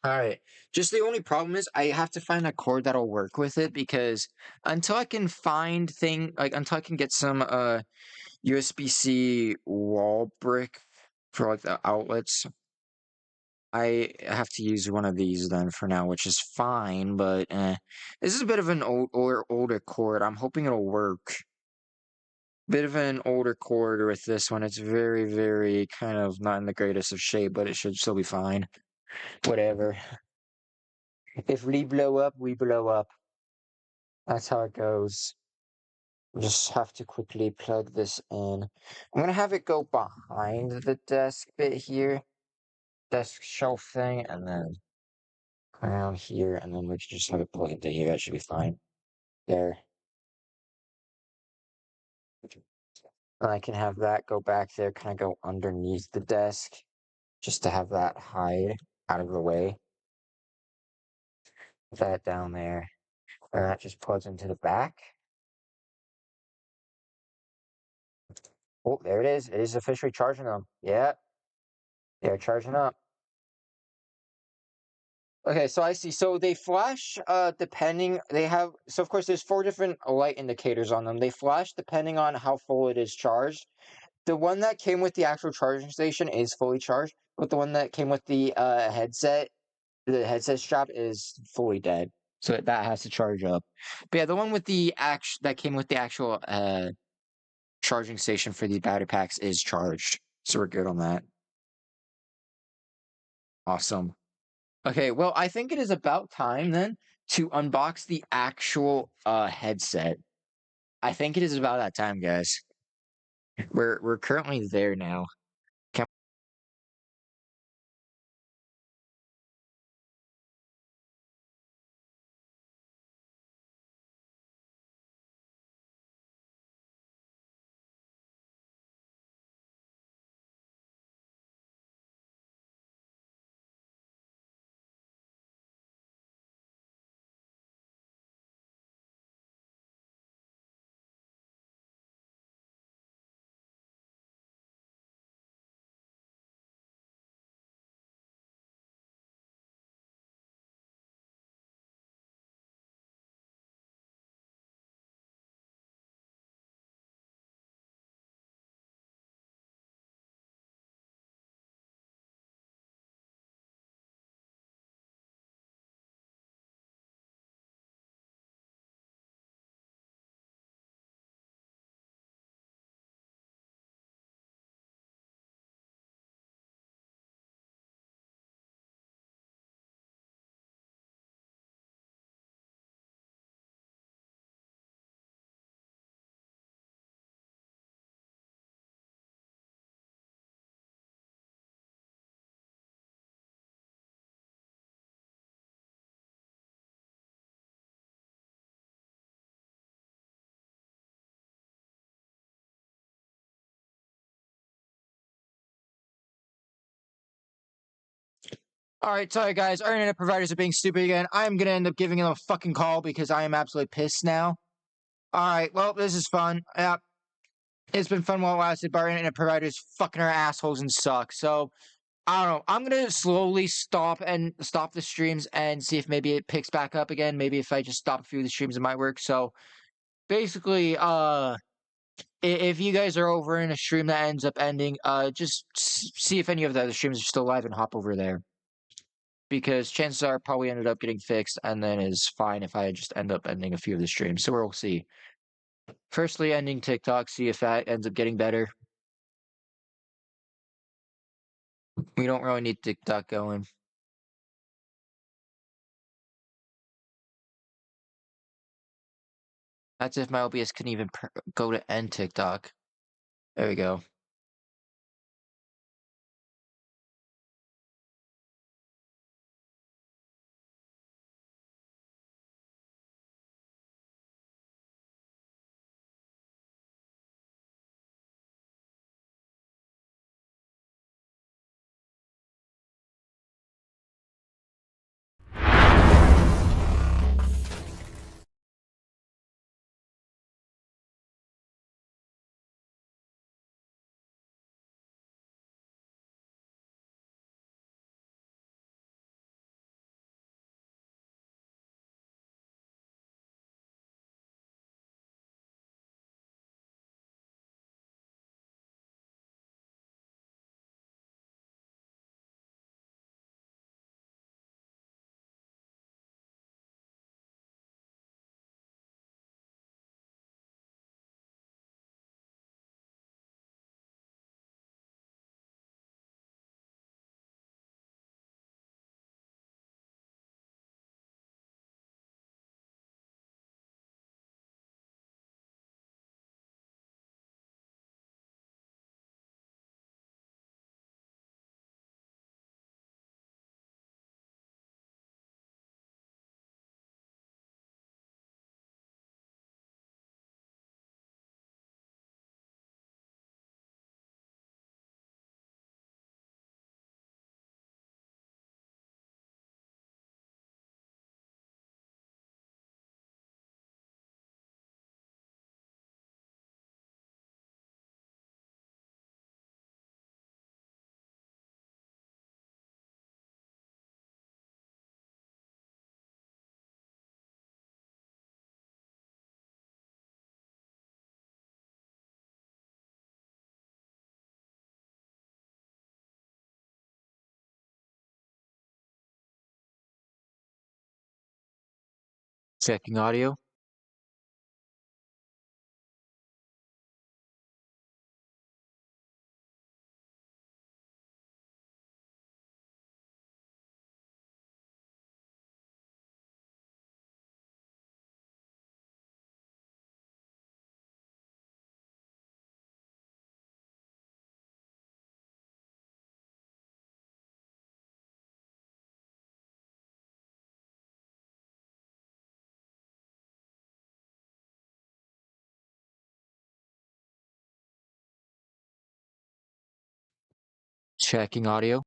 All right. Just the only problem is I have to find a cord that'll work with it because until I can find until I can get some USB-C wall brick for like the outlets, I have to use one of these then for now, which is fine, but this is a bit of an older cord. I'm hoping it'll work. Bit of an older cord with this one. It's very, very kind of not in the greatest of shape, but it should still be fine. Whatever. If we blow up, we blow up. That's how it goes. Just have to quickly plug this in. I'm gonna have it go behind the desk bit here, desk shelf thing, and then around here, and then we can just have it plug into here. That should be fine. There. And I can have that go back there, kind of go underneath the desk, just to have that hide out of the way. Put that down there. And that just plugs into the back. Oh, there it is. It is officially charging them. Yeah, they're charging up. Okay, so I see. So they flash depending they have so of course there's 4 different light indicators on them. They flash depending on how full it is charged. The one that came with the actual charging station is fully charged, but the one that came with the headset strap is fully dead. So that has to charge up. But yeah, the one with the that came with the actual charging station for the battery packs is charged. So we're good on that. Awesome. Okay, well, I think it is about time then to unbox the actual headset. I think it is about that time, guys. We're currently there now. Can All right, sorry guys, our internet providers are being stupid again. I'm gonna end up giving them a fucking call because I am absolutely pissed now. All right, well, this is fun. Yeah, It's been fun while it lasted, but our internet providers fucking our assholes and suck. So I don't know. I'm gonna slowly stop the streams and see if maybe it picks back up again. Maybe if I just stop a few of the streams, it might work. So basically, if you guys are over in a stream that ends up ending, just see if any of the other streams are still live and hop over there. Because chances are it probably ended up getting fixed and then is fine if I just end up ending a few of the streams. So we'll see. Firstly, ending TikTok, see if that ends up getting better. We don't really need TikTok going. That's if my OBS can even go to end TikTok. There we go. Checking audio. Checking audio.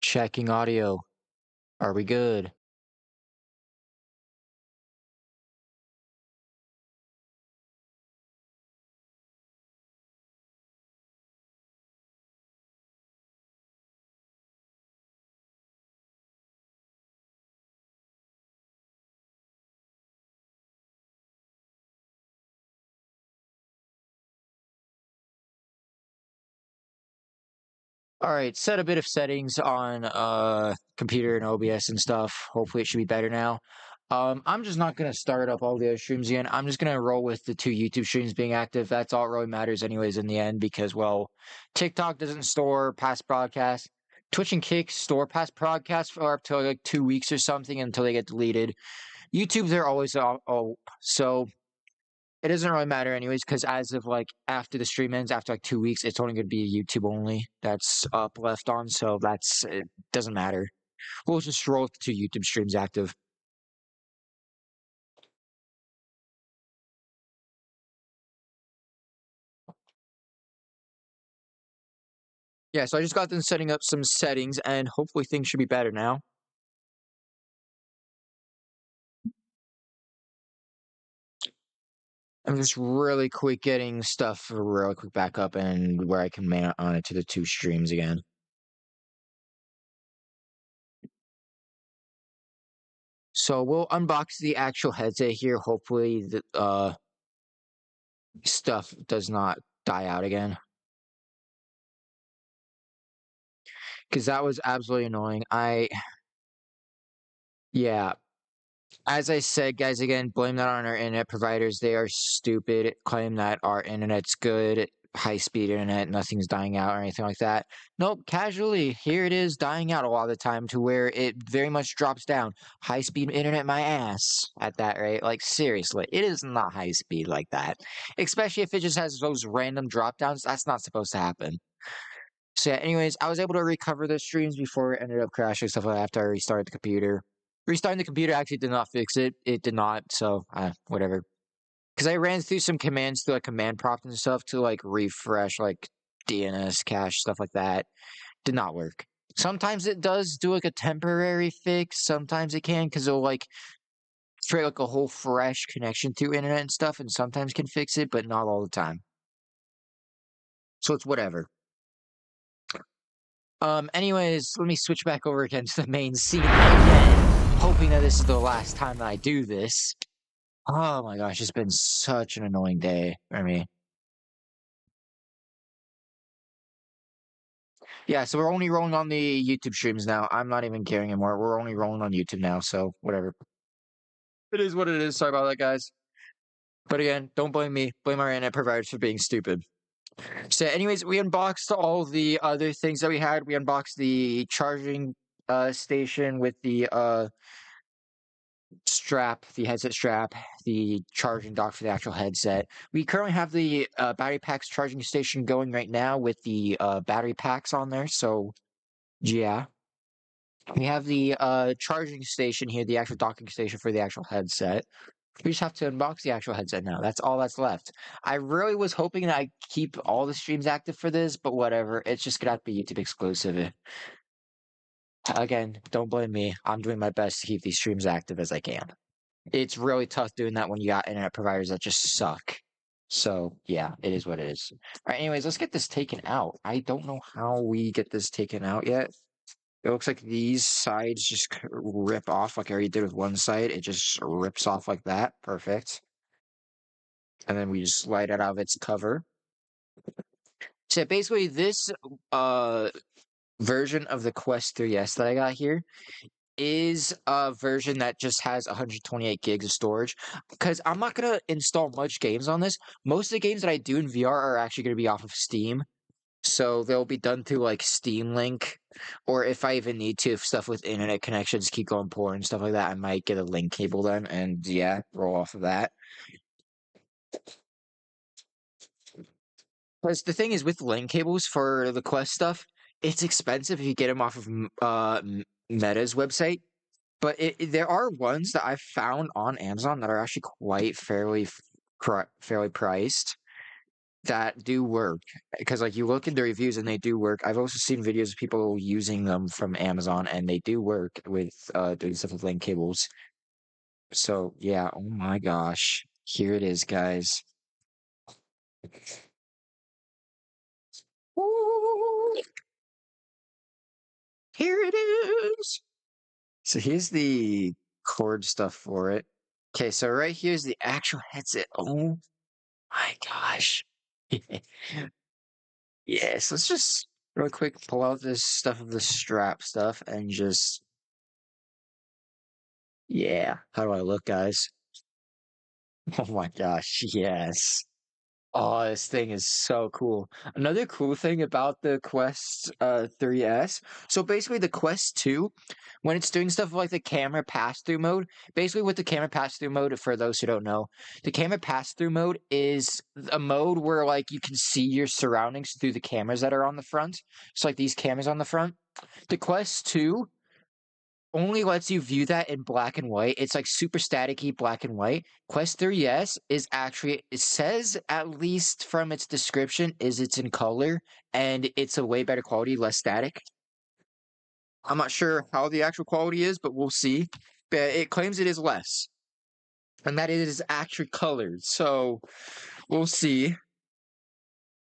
Checking audio. Are we good? All right, set a bit of settings on computer and OBS and stuff. Hopefully it should be better now. I'm just not gonna start up all the other streams again. I'm just gonna roll with the 2 YouTube streams being active. That's all that really matters anyways in the end because well, TikTok doesn't store past broadcasts. Twitch and Kick store past broadcasts for up to like 2 weeks or something until they get deleted. YouTube, they're always so it doesn't really matter anyways because as of like after the stream ends after like 2 weeks, it's only gonna be YouTube only that's up left on. So that's it doesn't matter. We'll just roll with the 2 YouTube streams active. Yeah, so I just got them setting up some settings, and hopefully things should be better now. I'm just really quick getting stuff really quick back up and where I can man on it to the 2 streams again. So we'll unbox the actual headset here. Hopefully the stuff does not die out again. Because that was absolutely annoying. Yeah, as I said, guys, again, blame that on our internet providers. They are stupid. Claim that our internet's good, high speed internet, nothing's dying out or anything like that. Nope, casually, here it is dying out a lot of the time to where it very much drops down. High speed internet, my ass, at that rate. Like, seriously, it is not high speed like that. Especially if it just has those random drop downs. That's not supposed to happen. So yeah, anyways, I was able to recover the streams before it ended up crashing stuff like that after I restarted the computer. Restarting the computer actually did not fix it. It did not, so whatever. Because I ran through some commands through like command prompt and stuff to like refresh like DNS cache stuff like that. Did not work. Sometimes it does do like a temporary fix. Sometimes it can because it'll like create like a whole fresh connection through internet and stuff, and sometimes can fix it, but not all the time. So it's whatever. Anyways, let me switch back over again to the main scene again, hoping that this is the last time that I do this. Oh my gosh, it's been such an annoying day for me. Yeah, so we're only rolling on the YouTube streams now. I'm not even caring anymore. We're only rolling on YouTube now, so whatever. It is what it is. Sorry about that, guys. But again, don't blame me. Blame our internet providers for being stupid. So, anyways, we unboxed all the other things that we had. We unboxed the charging station with the strap, the headset strap, the charging dock for the actual headset. We currently have the battery packs charging station going right now with the battery packs on there. So yeah, we have the charging station here, the actual docking station for the actual headset. We just have to unbox the actual headset now. That's all that's left. I really was hoping that I keep all the streams active for this, but whatever. It's just gonna have to be YouTube exclusive. Again, don't blame me. I'm doing my best to keep these streams active as I can. It's really tough doing that when you got internet providers that just suck. So yeah, it is what it is. All right, anyways, let's get this taken out. I don't know how we get this taken out yet. It looks like these sides just rip off like I already did with one side. It just rips off like that. Perfect. And then we just slide it out of its cover. So basically this version of the Quest 3S that I got here is a version that just has 128 gigs of storage because I'm not going to install much games on this. Most of the games that I do in VR are actually going to be off of Steam. So they'll be done through like Steam Link, or if I even need to, if stuff with internet connections keep going poor and stuff like that, I might get a link cable then and yeah, roll off of that. Because the thing is with link cables for the Quest stuff, it's expensive if you get them off of Meta's website. But there are ones that I've found on Amazon that are actually quite fairly priced that do work. Because like you look at the reviews and they do work. I've also seen videos of people using them from Amazon and they do work with doing stuff with link cables. So yeah, oh my gosh. Here it is, guys. Woo! Here it is. So here's the cord stuff for it. Okay, so right here's the actual headset. Oh my gosh. Yes, let's just real quick pull out this stuff of the strap stuff and just Yeah. How do I look, guys? Oh my gosh, yes. Oh, this thing is so cool. Another cool thing about the Quest 3S, so basically the Quest 2, when it's doing stuff like the camera pass-through mode, basically with the camera pass-through mode, for those who don't know, the camera pass-through mode is a mode where like you can see your surroundings through the cameras that are on the front. So like these cameras on the front. The Quest 2 only lets you view that in black and white. It's like super staticky black and white. Quest 3S is actually, it says at least from its description, is it's in color and it's a way better quality, less static. I'm not sure how the actual quality is, but we'll see. But it claims it is less and that it is actually colored. So we'll see.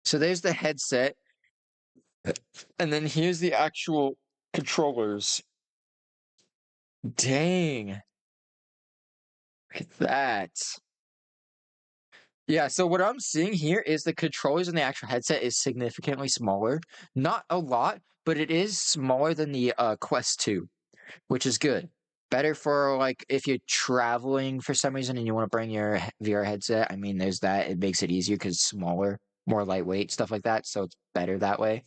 So there's the headset. And then here's the actual controllers. Dang. Look at that. Yeah, so what I'm seeing here is the controllers in the actual headset is significantly smaller. Not a lot, but it is smaller than the Quest 2, which is good. Better for like if you're traveling for some reason and you want to bring your VR headset. I mean, there's that. It makes it easier because it's smaller, more lightweight, stuff like that. So it's better that way.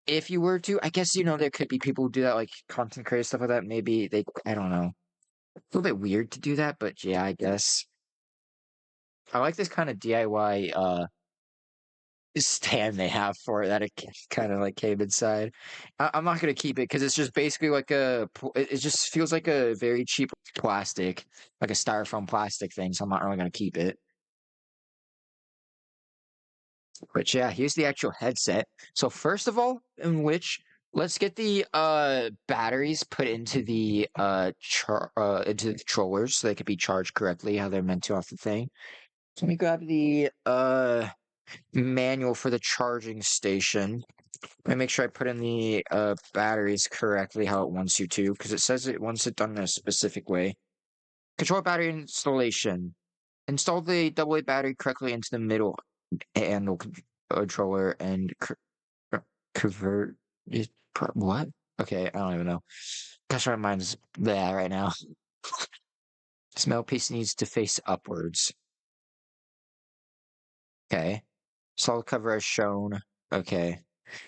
If you were to, I guess, there could be people who do that, like content creators, stuff like that. Maybe they, I don't know. It's a little bit weird to do that, but yeah, I guess. I like this kind of DIY stand they have for it that it kind of like came inside. I'm not gonna keep it because it's just basically like it just feels like a very cheap plastic, like a styrofoam plastic thing. So I'm not really gonna keep it. But yeah, here's the actual headset. So first of all, let's get the batteries put into the into the controllers so they could be charged correctly how they're meant to off the thing. So let me grab the manual for the charging station. Let me make sure I put in the batteries correctly how it wants you to, because it says it wants it done in a specific way. Control battery installation. Install the AA battery correctly into the middle handle controller and convert it. What? Okay, I don't even know. Gosh, my mind's there right now. This metal piece needs to face upwards. Okay. Solid cover as shown. Okay.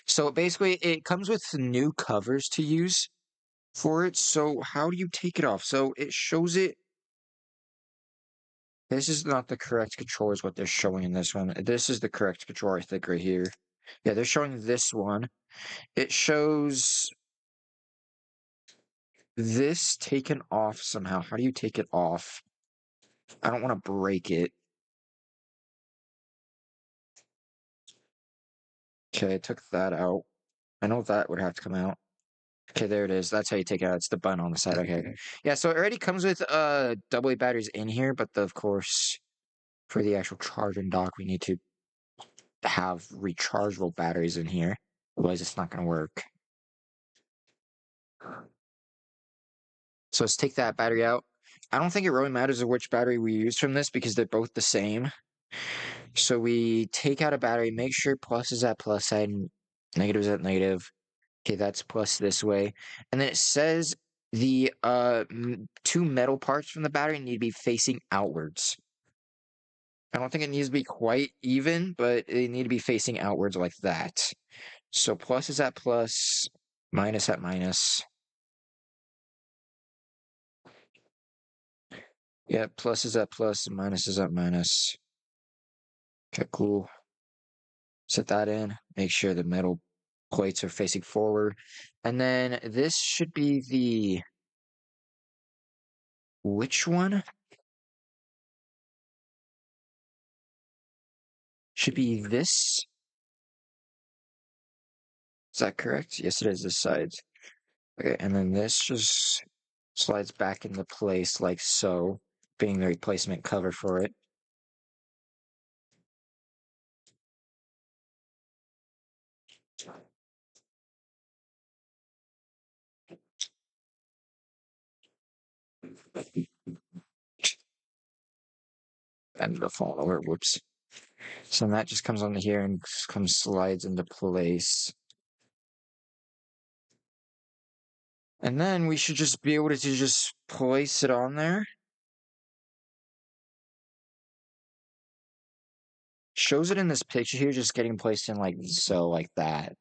So basically, it comes with new covers to use for it. So how do you take it off? So it shows it. This is not the correct controller is what they're showing in this one. This is the correct controller, I think, right here. Yeah, they're showing this one. It shows this taken off somehow. How do you take it off? I don't want to break it. Okay, I took that out. I know that would have to come out. Okay, there it is. That's how you take it out. It's the button on the side. Okay. Yeah, so it already comes with AA batteries in here, but of course, for the actual charging dock, we need to have rechargeable batteries in here. Otherwise, it's not going to work. So let's take that battery out. I don't think it really matters which battery we use from this because they're both the same. So we take out a battery, make sure plus is at plus side and negative is at negative. Okay, that's plus this way. And then it says the two metal parts from the battery need to be facing outwards. I don't think it needs to be quite even, but they need to be facing outwards like that. So plus is at plus, minus at minus. Yeah, plus is at plus, minus is at minus. Okay, cool. Set that in. Make sure the metal plates are facing forward. And then this should be the... Which one? Should be this. Is that correct? Yes, it is this side. Okay, and then this just slides back into place like so, being the replacement cover for it. And the fall over, whoops. So that just comes onto here and slides into place. And then we should just be able to just place it on there. Shows it in this picture here, just getting placed in like so, like that.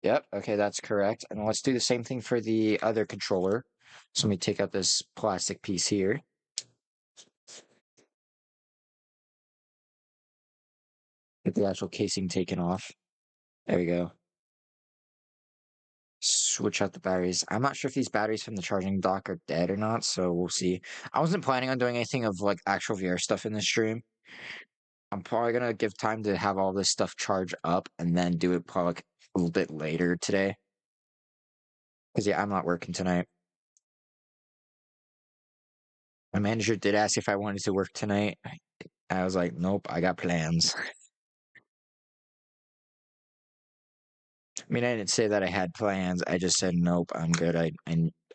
Yep, okay, that's correct. And let's do the same thing for the other controller. So let me take out this plastic piece here. Get the actual casing taken off. There we go. Switch out the batteries. I'm not sure if these batteries from the charging dock are dead or not, so we'll see. I wasn't planning on doing anything of like actual VR stuff in this stream. I'm probably gonna give time to have all this stuff charge up and then do it probably like a little bit later today. Because yeah, I'm not working tonight. My manager did ask if I wanted to work tonight. I was like, nope, I got plans. I mean, I didn't say that I had plans. I just said, nope, I'm good. I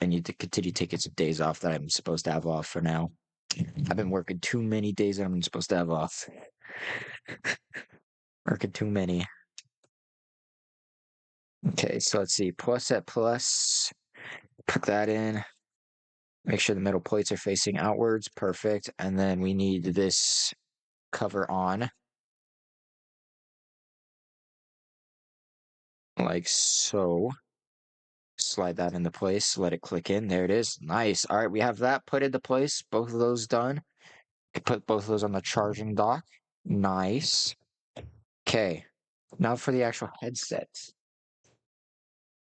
need to continue taking some days off that I'm supposed to have off for now. I've been working too many days that I'm supposed to have off. Working too many. Okay, so let's see. Plus at plus. Put that in. Make sure the metal plates are facing outwards. Perfect. And then we need this cover on. Like so. Slide that into place. Let it click in. There it is. Nice. All right, we have that put into place. Both of those done. Put both of those on the charging dock. Nice. Okay. Now for the actual headsets.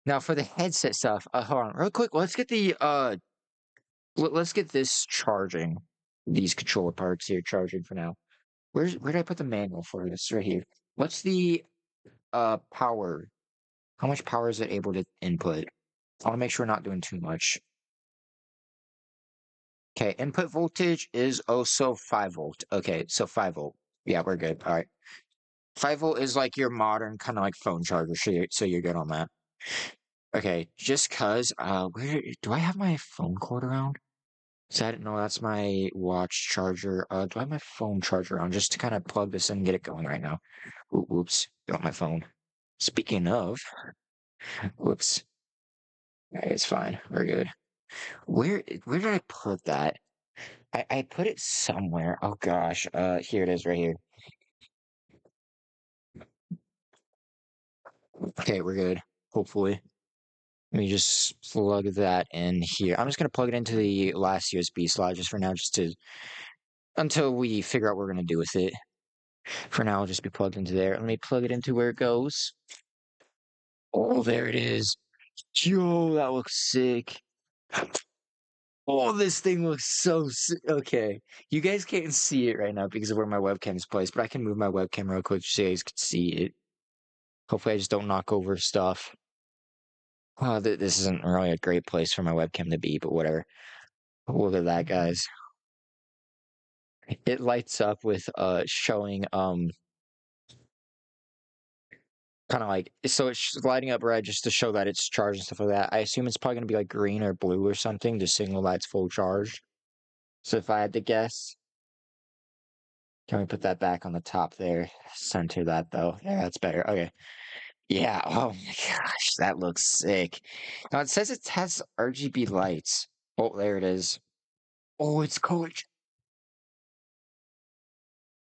Now for the headset stuff. Hold on, real quick. Let's get the let's get this charging. These controller parts here charging for now. Where did I put the manual for this? Right here. What's the power? How much power is it able to input? I want to make sure we're not doing too much. Okay, input voltage is also 5 volt. Okay, so 5 volt. Yeah, we're good. All right. 5 volt is like your modern kind of like phone charger, so you're good on that. Okay, just cause where do I have my phone cord around? Is that no, that's my watch charger. Do I have my phone charger on just to kind of plug this in and get it going right now? Whoops, got my phone. Speaking of, whoops. Okay, it's fine. We're good. Where did I put that? I put it somewhere. Oh gosh. Here it is right here. Okay, we're good. Hopefully. Let me just plug that in here. I'm just gonna plug it into the last USB slot just for now, just to until we figure out what we're gonna do with it. For now, it'll just be plugged into there. Let me plug it into where it goes. Oh, there it is. Yo, that looks sick. Oh, this thing looks so sick. Okay. You guys can't see it right now because of where my webcam is placed, but I can move my webcam real quick so you guys can see it. Hopefully, I just don't knock over stuff. Oh, this isn't really a great place for my webcam to be, but whatever. Look at that, guys. It lights up with showing kind of like so it's lighting up red just to show that it's charged and stuff like that. I assume it's probably gonna be like green or blue or something to signal that it's full charge. So if I had to guess, can we put that back on the top there? Center that though. Yeah, that's better. Okay. Yeah. Oh my gosh, that looks sick. Now it says it has RGB lights. Oh, there it is. Oh, it's color.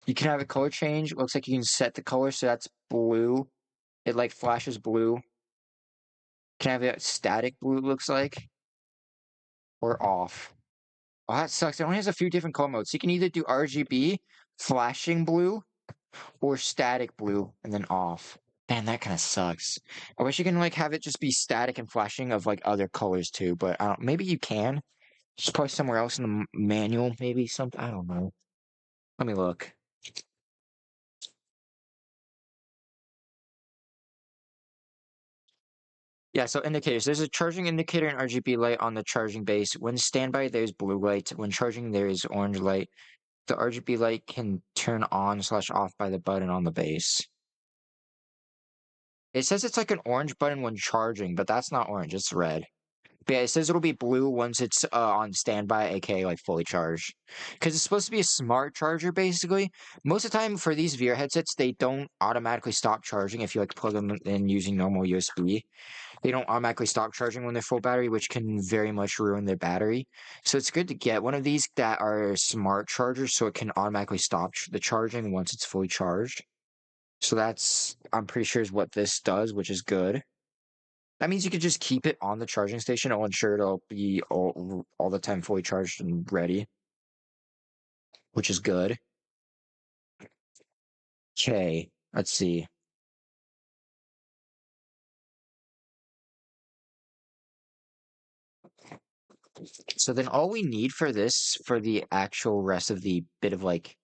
You can have a color change. Looks like you can set the color so that's blue. It like flashes blue. Can I have it static blue, looks like, or off? Oh, that sucks. It only has a few different color modes. So you can either do RGB, flashing blue, or static blue, and then off. Man, that kind of sucks. I wish you can like have it just be static and flashing of like other colors too, but I don't. Maybe you can. Just probably somewhere else in the manual, maybe something. I don't know. Let me look. Yeah, so indicators. There's a charging indicator and RGB light on the charging base. When standby, there's blue light. When charging, there is orange light. The RGB light can turn on slash off by the button on the base. It says it's like an orange button when charging, but that's not orange, it's red. But yeah, it says it'll be blue once it's on standby, aka like fully charged. Because it's supposed to be a smart charger, basically. Most of the time for these VR headsets, they don't automatically stop charging if you like plug them in using normal USB. They don't automatically stop charging when they're full battery, which can very much ruin their battery. So it's good to get one of these that are smart chargers so it can automatically stop the charging once it's fully charged. So that's, I'm pretty sure, is what this does, which is good. That means you could just keep it on the charging station. It'll ensure it'll be all the time fully charged and ready, which is good. Okay, let's see. So then all we need for this, for the actual rest of the bit of like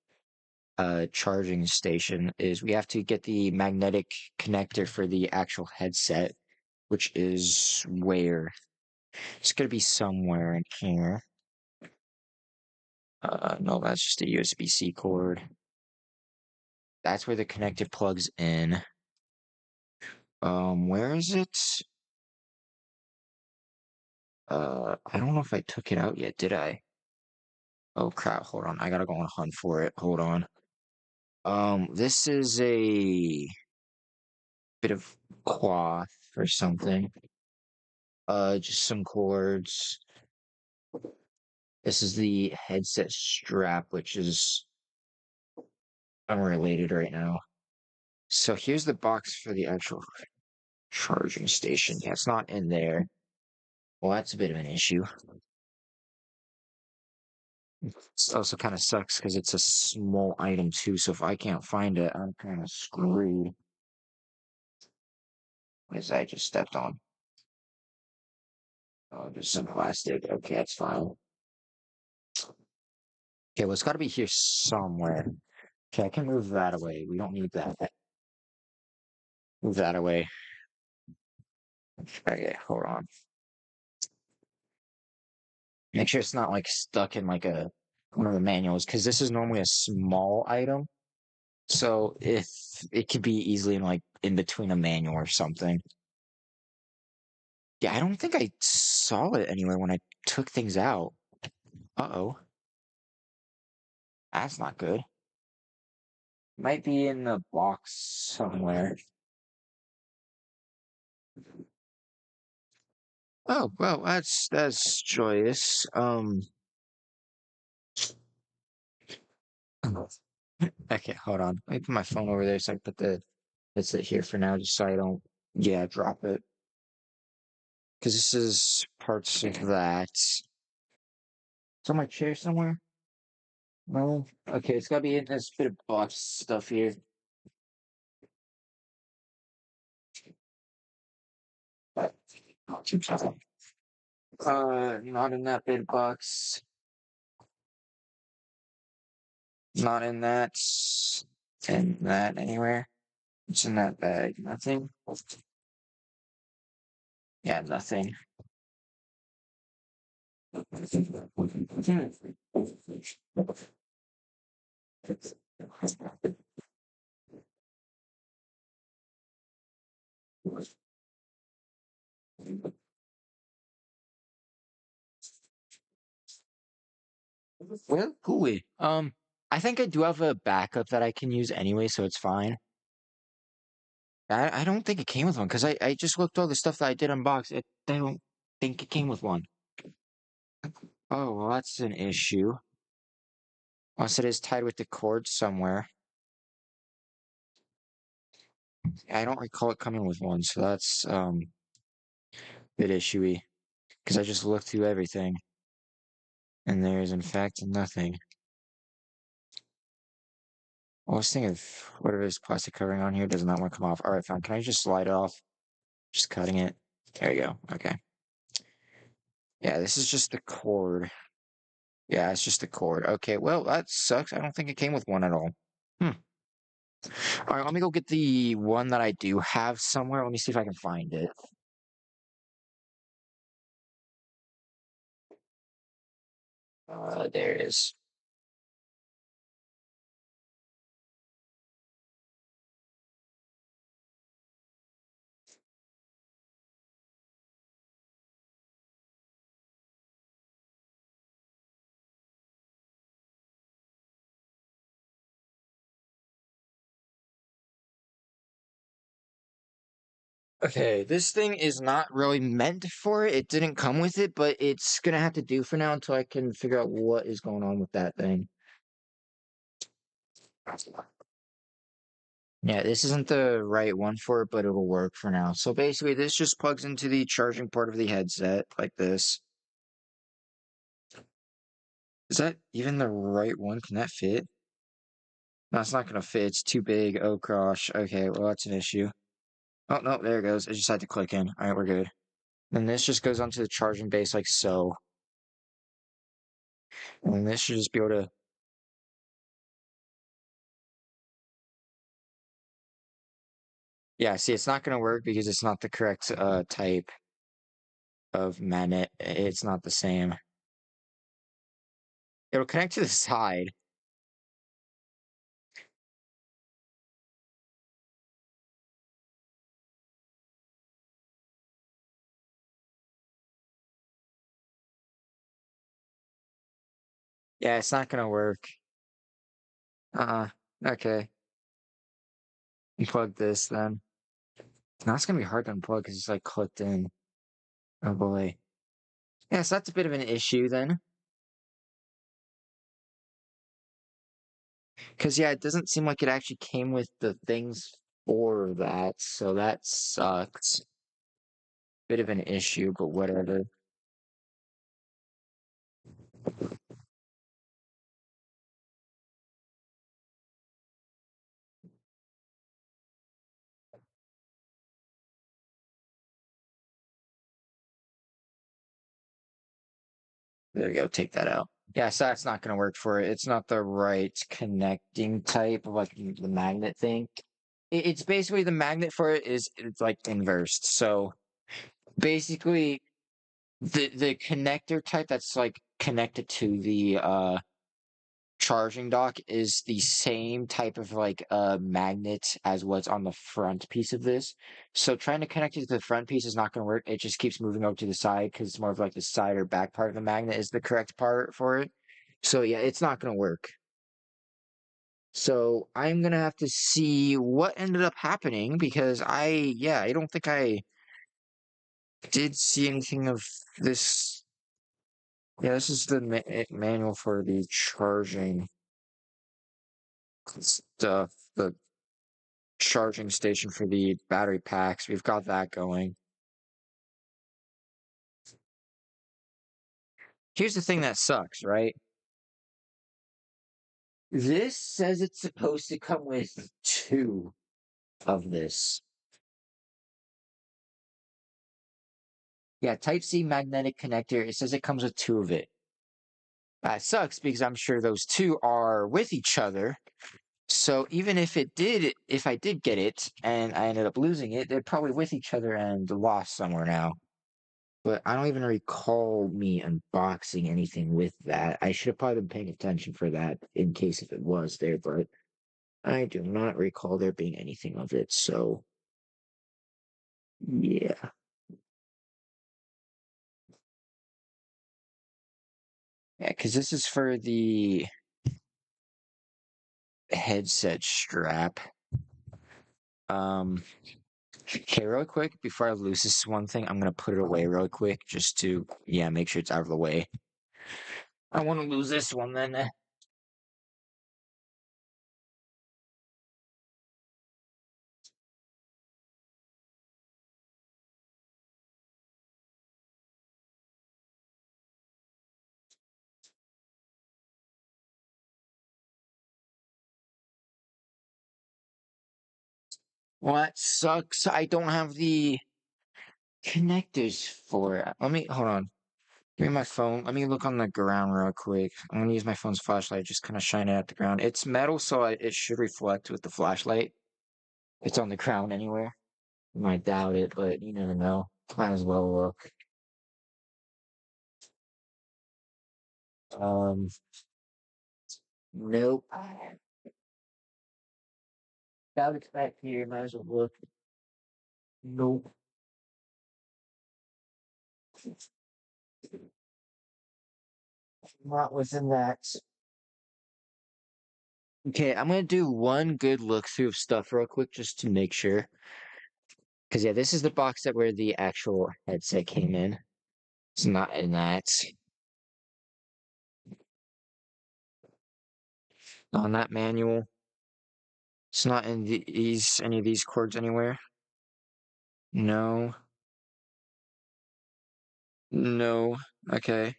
charging station, is we have to get the magnetic connector for the actual headset, which is where? It's gonna be somewhere in here. No, that's just a USB-C cord. That's where the connector plugs in. Where is it? I don't know if I took it out yet, did I? Oh crap, hold on. I gotta go on a hunt for it. Hold on. This is a bit of cloth or something. Just some cords. This is the headset strap, which is unrelated right now. So here's the box for the actual charging station. Yeah, it's not in there. Well, that's a bit of an issue. It also kind of sucks because it's a small item too, so if I can't find it, I'm kind of screwed. What is that I just stepped on? Oh, there's some plastic. Okay, that's fine. Okay, well, it's got to be here somewhere. Okay, I can move that away. We don't need that. Move that away. Okay, hold on. Make sure it's not like stuck in like a one of the manuals, because this is normally a small item. So if it could be easily in like in between a manual or something. Yeah, I don't think I saw it anywhere when I took things out. Uh-oh. That's not good. Might be in the box somewhere. Oh, well, that's joyous. Okay, hold on. Let me put my phone over there so I can put the that's it here for now, just so I don't, yeah, drop it. Because this is parts of that. It's on my chair somewhere. No. Okay, it's gotta be in this bit of box stuff here. But not in that bit box. Not in that. In that anywhere. It's in that bag. Nothing. Yeah, nothing. Well, cool. I think I do have a backup that I can use anyway, so it's fine. I don't think it came with one because I just looked all the stuff that I did unbox. I don't think it came with one. Oh, well, that's an issue. Unless it is tied with the cord somewhere. I don't recall it coming with one, so that's a bit issuey. Because I just looked through everything, and there is in fact nothing. I was thinking of whatever is plastic covering on here does not want to come off. All right, fine. Can I just slide it off? Just cutting it. There you go. Okay. Yeah, this is just the cord. Yeah, it's just the cord. Okay, well, that sucks. I don't think it came with one at all. Hmm. All right, let me go get the one that I do have somewhere. Let me see if I can find it. There it is. Okay, this thing is not really meant for it. It didn't come with it, but it's gonna have to do for now until I can figure out what is going on with that thing. Yeah, this isn't the right one for it, but it'll work for now. So basically, this just plugs into the charging port of the headset, like this. Is that even the right one? Can that fit? No, it's not gonna fit. It's too big. Oh gosh. Okay, well that's an issue. Oh no, there it goes. I just had to click in. All right, we're good. Then this just goes onto the charging base like so. And this should just be able to. Yeah, see, it's not gonna work because it's not the correct type of magnet. It's not the same. It'll connect to the side. Yeah, it's not gonna work. Uh-uh. Okay. Unplug this then. Now it's gonna be hard to unplug because it's like clicked in. Oh boy. Yeah, so that's a bit of an issue then. Because yeah, it doesn't seem like it actually came with the things for that, so that sucks. Bit of an issue, but whatever. There we go, take that out. Yeah, so that's not gonna work for it. It's not the right connecting type of like the magnet thing. It's basically the magnet for it is it's like inversed. So basically the connector type that's like connected to the charging dock is the same type of like magnet as what's on the front piece of this. So trying to connect it to the front piece is not going to work. It just keeps moving over to the side because it's more of like the side or back part of the magnet is the correct part for it. So yeah, it's not going to work. So I'm gonna have to see what ended up happening because yeah, I don't think I did see anything of this. Yeah, this is the manual for the charging stuff, the charging station for the battery packs. We've got that going. Here's the thing that sucks, right? This says it's supposed to come with two of this. Yeah, Type C magnetic connector. It says it comes with two of it. That sucks because I'm sure those two are with each other. So even if I did get it and I ended up losing it, they're probably with each other and lost somewhere now. But I don't even recall me unboxing anything with that. I should have probably been paying attention for that in case if it was there, but I do not recall there being anything of it. So yeah. Yeah, because this is for the headset strap. Um, okay, real quick, before I lose this one thing, I'm gonna put it away real quick just to, yeah, make sure it's out of the way. I want to lose this one then. Well, that sucks. I don't have the connectors for it. Let me, hold on. Give me my phone. Let me look on the ground real quick. I'm gonna use my phone's flashlight, just kind of shine it at the ground. It's metal, so it should reflect with the flashlight. It's on the ground anywhere. You might doubt it, but you never know. Might as well look. Um, nope. Doubt it's back here. Might as well look. Nope. Not within that. Okay, I'm gonna do one good look through of stuff real quick just to make sure. Because yeah, this is the box that where the actual headset came in. It's not in that. On that manual. It's not in these any of these cords anywhere. No. No. Okay.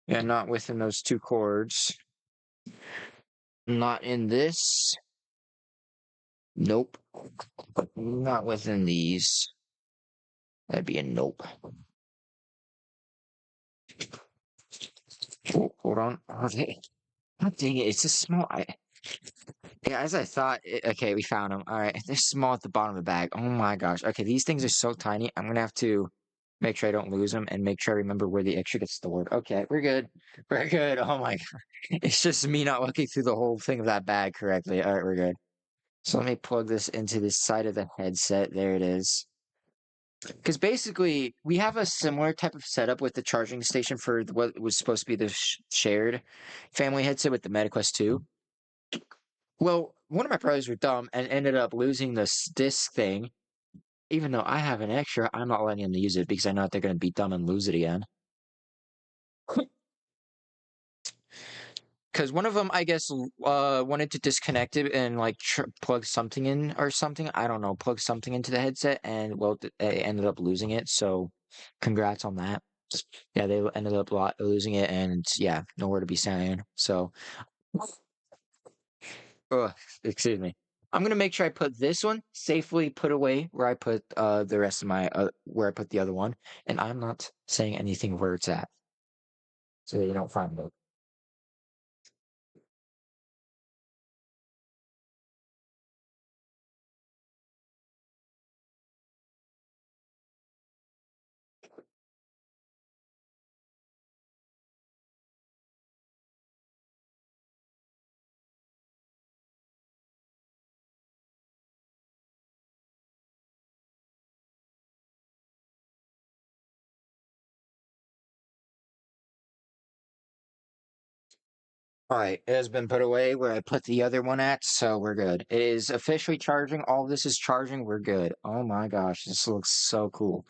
Yeah, not within those two cords. Not in this. Nope. Not within these. That'd be a nope. Oh, hold on. Okay. God dang it, it's a small. Yeah, as I thought. Okay, we found them. All right, they're small at the bottom of the bag. Oh my gosh. Okay, these things are so tiny. I'm gonna have to make sure I don't lose them and make sure I remember where the extra gets stored. Okay, we're good. We're good. Oh my God. It's just me not looking through the whole thing of that bag correctly. All right, we're good. So let me plug this into the side of the headset. There it is. Because basically, we have a similar type of setup with the charging station for what was supposed to be the shared family headset with the MetaQuest 2. Well, one of my brothers were dumb and ended up losing this disc thing. Even though I have an extra, I'm not letting them use it because I know that they're going to be dumb and lose it again. Because one of them, I guess, wanted to disconnect it and like plug something in or something. I don't know, plug something into the headset, and well, they ended up losing it. So, congrats on that. Yeah, they ended up losing it, and yeah, nowhere to be seen. So, ugh, excuse me. I'm gonna make sure I put this one safely put away where I put the rest of my where I put the other one, and I'm not saying anything where it's at, so that you don't find it. All right, it has been put away where I put the other one at, so we're good. It is officially charging. All this is charging. We're good. Oh my gosh, this looks so cool.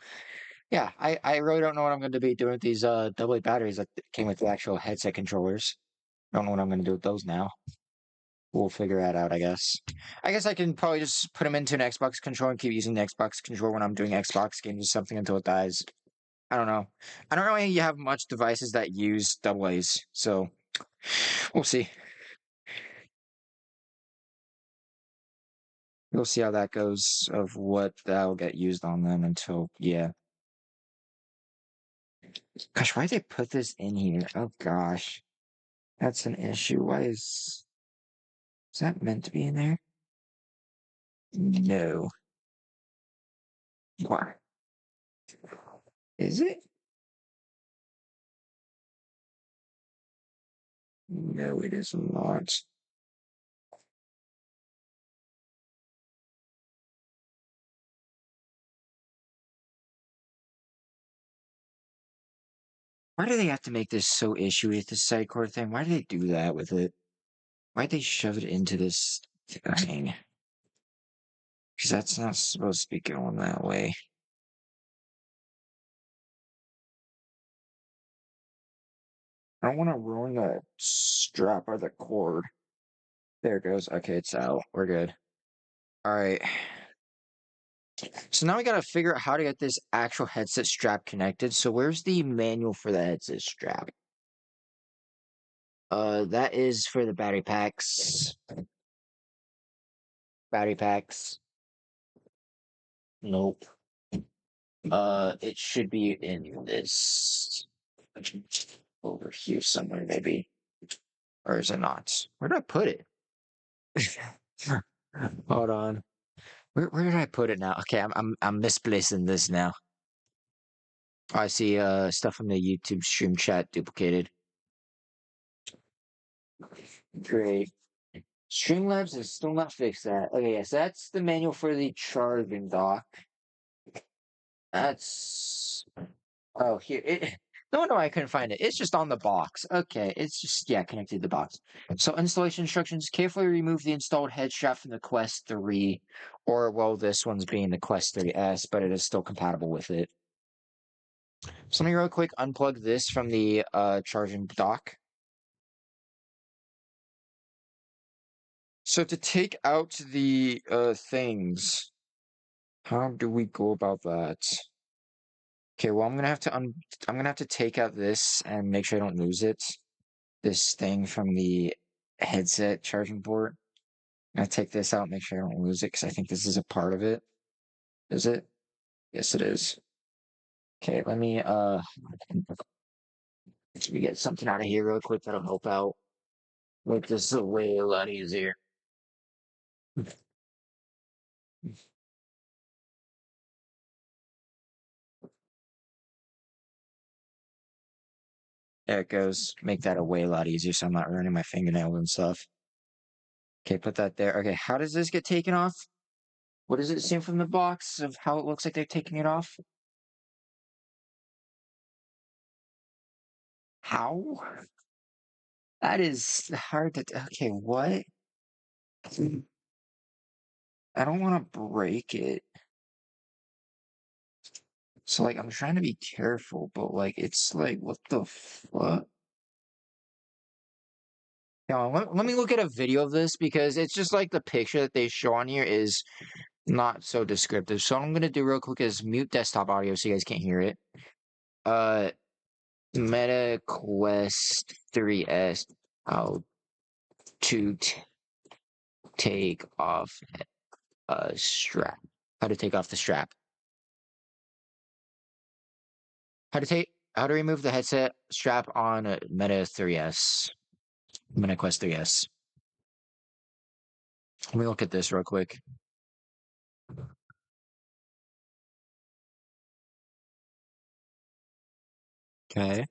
Yeah, I really don't know what I'm going to be doing with these AA batteries that came with the actual headset controllers. Don't know what I'm going to do with those now. We'll figure that out, I guess. I guess I can probably just put them into an Xbox controller and keep using the Xbox controller when I'm doing Xbox games or something until it dies. I don't know. I don't really have much devices that use AA's, so we'll see. We'll see how that goes of what that'll get used on them until, yeah. Gosh, why did they put this in here? Oh gosh. That's an issue. Is that meant to be in there? No. Why? Is it? No, it is not. Why do they have to make this so issue with the sidecar thing? Why do they do that with it? Why'd they shove it into this thing? Because that's not supposed to be going that way. I don't want to ruin the strap or the cord. There it goes. Okay, it's out. We're good. All right. So now we gotta figure out how to get this actual headset strap connected. So where's the manual for the headset strap? That is for the battery packs. Battery packs. Nope. It should be in this over here somewhere, maybe. Or is it not? Where did I put it? Hold on. Where did I put it now? Okay, I'm misplacing this now. Oh, I see stuff from the YouTube stream chat duplicated. Great. Streamlabs has still not fixed that. Okay, yes, that's the manual for the charging dock. That's oh here it No, no, I couldn't find it. It's just on the box. Okay, it's just, yeah, connected to the box. So installation instructions, carefully remove the installed head strap from the Quest 3, or, well, this one's being the Quest 3S, but it is still compatible with it. So let me real quick unplug this from the charging dock. So to take out the things, how do we go about that? Okay, well, I'm gonna have to take out this and make sure I don't lose it. This thing from the headset charging port. I'm gonna take this out, make sure I don't lose it, because I think this is a part of it. Is it? Yes, it is. Okay, let me get something out of here real quick that'll help out. Make this a way a lot easier. There it goes. Make that a way a lot easier so I'm not ruining my fingernails and stuff. Okay, put that there. Okay, how does this get taken off? What does it seem from the box of how it looks like they're taking it off? How? That is hard to. Okay, what? I don't want to break it. So, like, I'm trying to be careful, but, like, it's like, what the fuck? Yeah, let me look at a video of this because it's just like the picture that they show on here is not so descriptive. So, what I'm gonna do real quick is mute desktop audio so you guys can't hear it. Uh, Meta Quest 3S. How to take off a strap. How to take off the strap. How to remove the headset strap on a Meta 3S. Meta Quest 3S. Let me look at this real quick. Okay.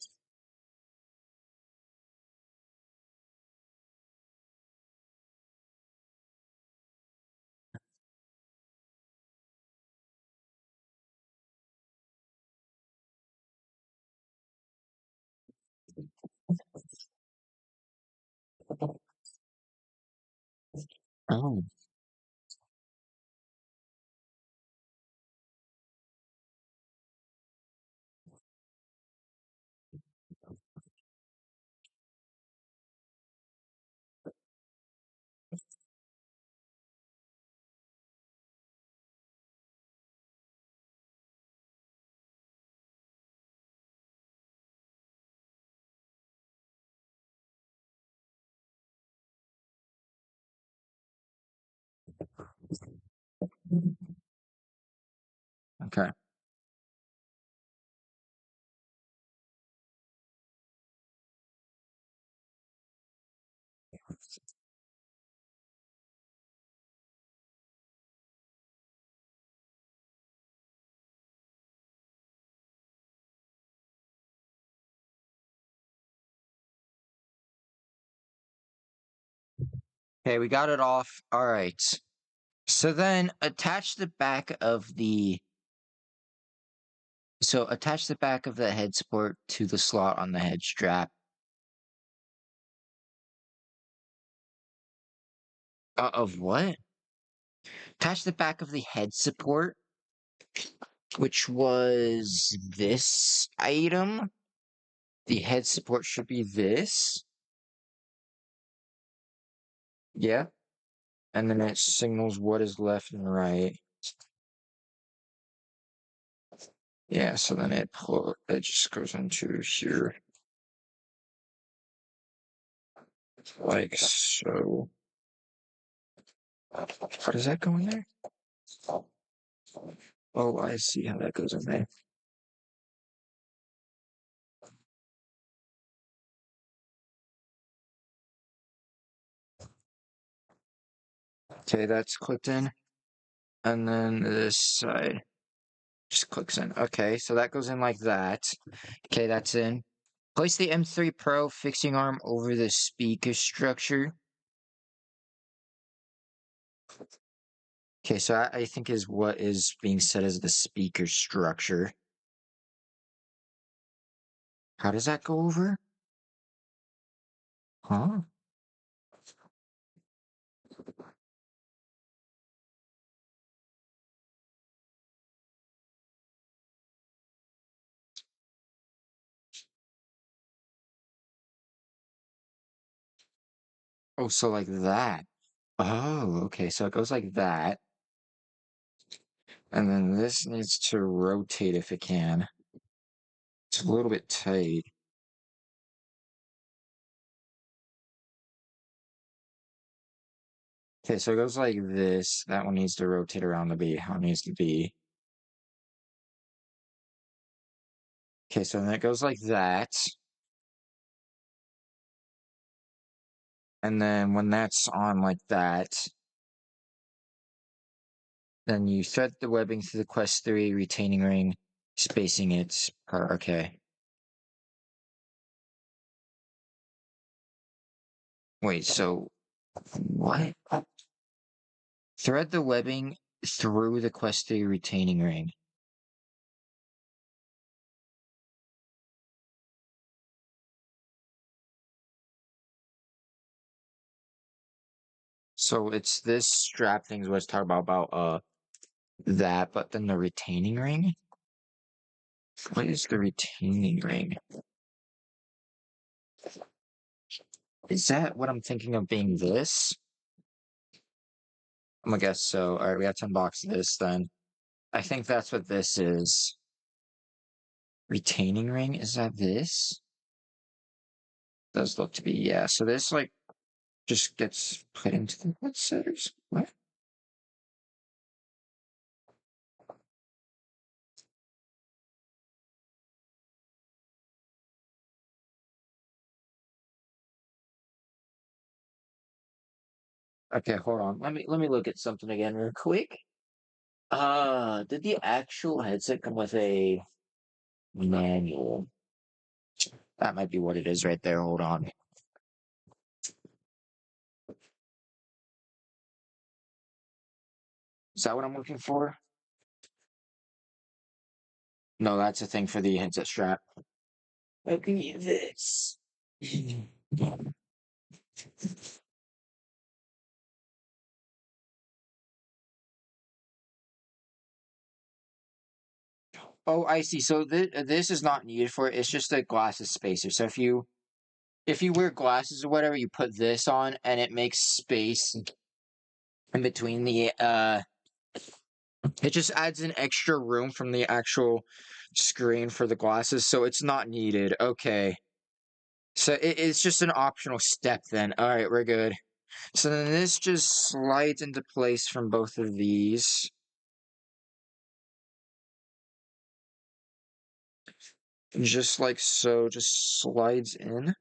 Oh. Okay. Okay, we got it off. All right. So then attach the back of the head support to the slot on the head strap. Of what? Attach the back of the head support, which was this item. The head support should be this. Yeah. And then it signals what is left and right. Yeah, so then it just goes into here. Like so. How does that go in there? Oh, I see how that goes in there. Okay, that's clicked in. And then this side just clicks in. Okay, so that goes in like that. Okay, that's in. Place the M3 Pro fixing arm over the speaker structure. Okay, so I think is what is being said as the speaker structure. How does that go over? Huh? Oh, so like that. Oh, okay. So it goes like that. And then this needs to rotate if it can. It's a little bit tight. Okay, so it goes like this. That one needs to rotate around to be how it needs to be. Okay, so then it goes like that. And then when that's on like that, then you thread the webbing through the Quest 3 retaining ring, spacing it per, okay. Wait, so what? Thread the webbing through the Quest 3 retaining ring. So it's this strap thing is what it's talking about that, but then the retaining ring? What is the retaining ring? Is that what I'm thinking of being this? I'm gonna guess so. All right, we have to unbox this then. I think that's what this is. Retaining ring? Is that this? Does look to be, yeah. So this like just gets put into the headsets. What? Okay, hold on. Let me look at something again real quick. Did the actual headset come with a manual? That might be what it is right there. Hold on. Is that what I'm looking for? No, that's a thing for the headset strap. Look at this. Oh, I see. So this is not needed for it. It's just a glasses spacer. So if you wear glasses or whatever, you put this on and it makes space in between the it just adds an extra room from the actual screen for the glasses, so it's not needed. Okay. So it's just an optional step then. All right, we're good. So then this just slides into place from both of these. Just like so, just slides in.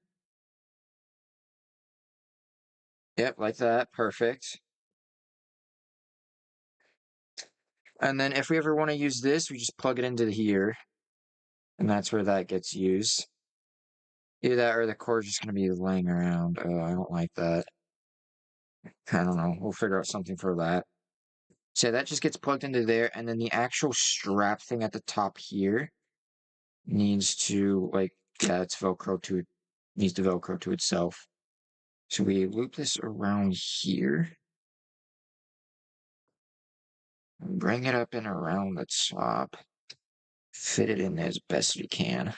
Yep, like that. Perfect. And then if we ever want to use this, we just plug it into here. And that's where that gets used. Either that or the cord's just going to be laying around. Oh, I don't like that. I don't know. We'll figure out something for that. So that just gets plugged into there. And then the actual strap thing at the top here needs to, like, yeah, it's Velcro to it. Needs to Velcro to itself. So we loop this around here. Bring it up and around the top. Fit it in as best we can.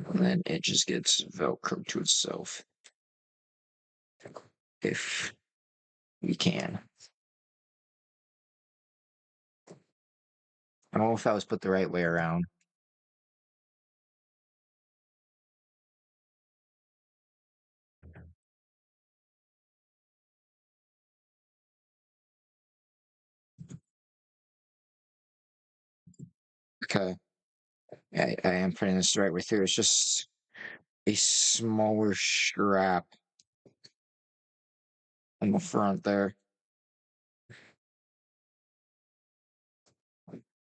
And then it just gets Velcro to itself. If we can. I don't know if that was put the right way around. Okay. I am putting this the right way through. It's just a smaller strap on the front there.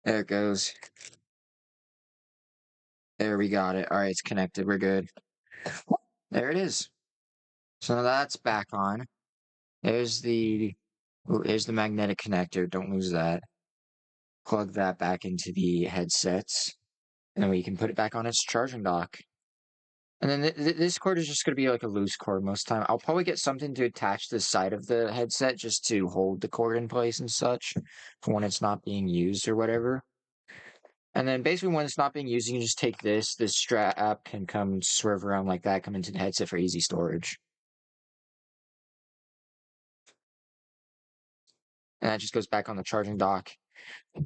There it goes. There we got it. All right, it's connected. We're good. There it is. So now that's back on. There's the magnetic connector. Don't lose that. plug that back into the headsets, and then we can put it back on its charging dock. And then this cord is just going to be like a loose cord most of the time. I'll probably get something to attach to the side of the headset just to hold the cord in place and such for when it's not being used or whatever. And then basically when it's not being used, you can just take this strap can come swerve around like that, come into the headset for easy storage. And that just goes back on the charging dock.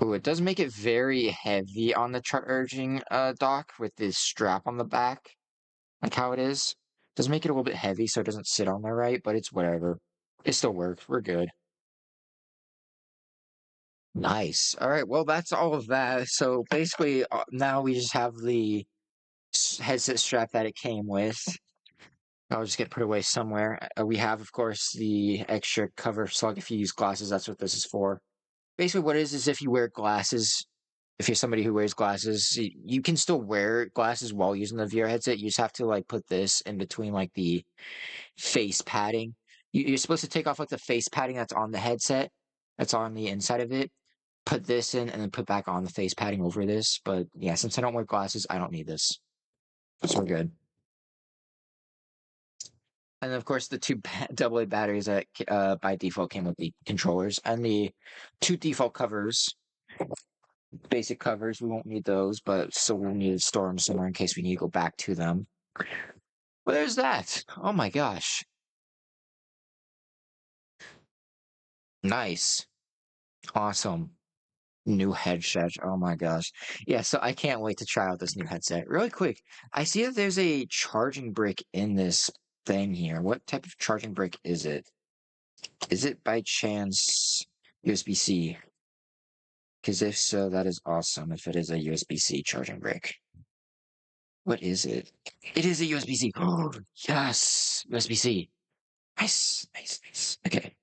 Ooh, it does make it very heavy on the charging dock with this strap on the back, like how it is. Does make it a little bit heavy so it doesn't sit on there right, but it's whatever. It still works. We're good. Nice. All right. Well, that's all of that. So basically, now we just have the headset strap that it came with. I'll just get put away somewhere. We have, of course, the extra cover slug if you use glasses. That's what this is for. Basically, what it is if you wear glasses, if you're somebody who wears glasses, you can still wear glasses while using the VR headset. You just have to like put this in between like the face padding. You're supposed to take off like the face padding that's on the headset, that's on the inside of it. Put this in and then put back on the face padding over this. But yeah, since I don't wear glasses, I don't need this. So we're good. And of course, the two AA batteries that by default came with the controllers and the two default covers, basic covers. We won't need those, but still we'll need to store them somewhere in case we need to go back to them. Well, there's that. Oh my gosh. Nice. Awesome. New headset. Oh my gosh. Yeah, so I can't wait to try out this new headset. Really quick, I see that there's a charging brick in this thing here. What type of charging brick is it? Is it by chance USB-C? Because if so, that is awesome if it is a USB-C charging brick. What is it? It is a USB-C. Oh, yes. USB-C. Nice, nice, nice. Okay.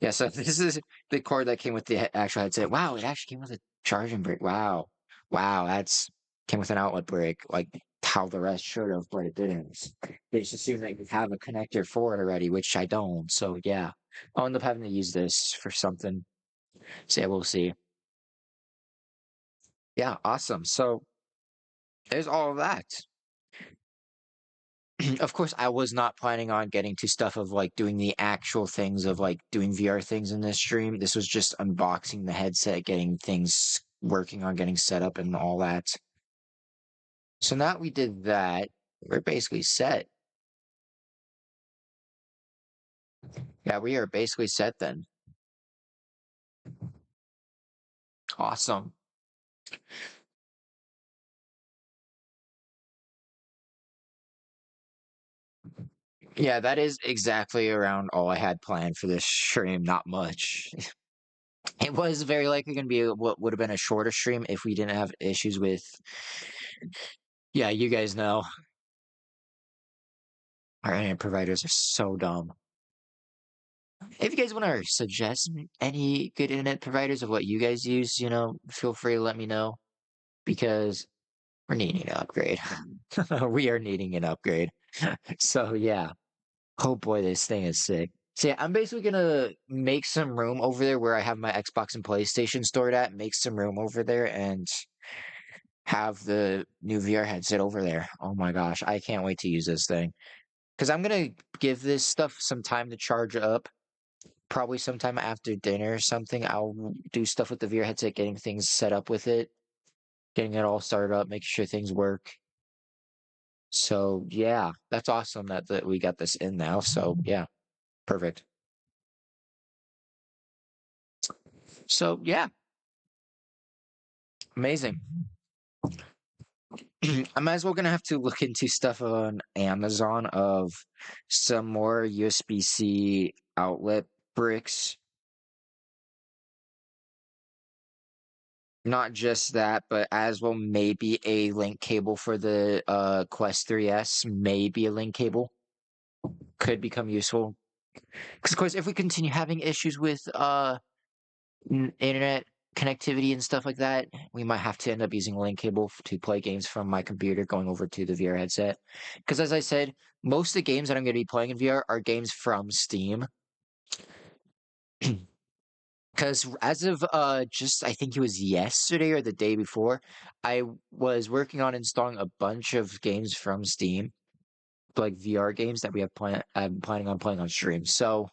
Yeah, so this is the cord that came with the actual headset. Wow, it actually came with a charging brick. Wow. Wow, that's came with an outlet brick, like how the rest should have, but it didn't. They just assumed that you have a connector for it already, which I don't. So yeah. I'll end up having to use this for something. So yeah, we'll see. Yeah, awesome. So there's all of that. Of course, I was not planning on getting to stuff of like doing the actual things of like doing VR things in this stream. This was just unboxing the headset, getting things working on getting set up and all that. So now we did that, we're basically set. Yeah, we are basically set then. Awesome. Yeah, that is exactly around all I had planned for this stream. Not much. It was very likely going to be what would have been a shorter stream if we didn't have issues with. Yeah, you guys know our internet providers are so dumb. If you guys want to suggest any good internet providers of what you guys use, feel free to let me know because we're needing an upgrade. We are needing an upgrade. So yeah. Oh boy, this thing is sick. So yeah, I'm basically gonna make some room over there where I have my Xbox and PlayStation stored at, make some room over there and have the new VR headset over there. Oh my gosh, I can't wait to use this thing. Because I'm gonna give this stuff some time to charge up. Probably sometime after dinner or something, I'll do stuff with the VR headset, getting things set up with it, getting it all started up, making sure things work. So yeah, that's awesome that we got this in now. So yeah, perfect. So yeah, amazing. I might as well gonna have to look into stuff on Amazon of some more USB-C outlet bricks. Not just that, but as well maybe a link cable for the Quest 3S. Maybe a link cable could become useful. Because of course, if we continue having issues with internet connectivity and stuff like that, we might have to end up using a link cable to play games from my computer going over to the VR headset. Because as I said, most of the games that I'm going to be playing in VR are games from Steam. Because as of just I think it was yesterday or the day before, I was working on installing a bunch of games from Steam, like VR games that I'm planning on playing on stream. So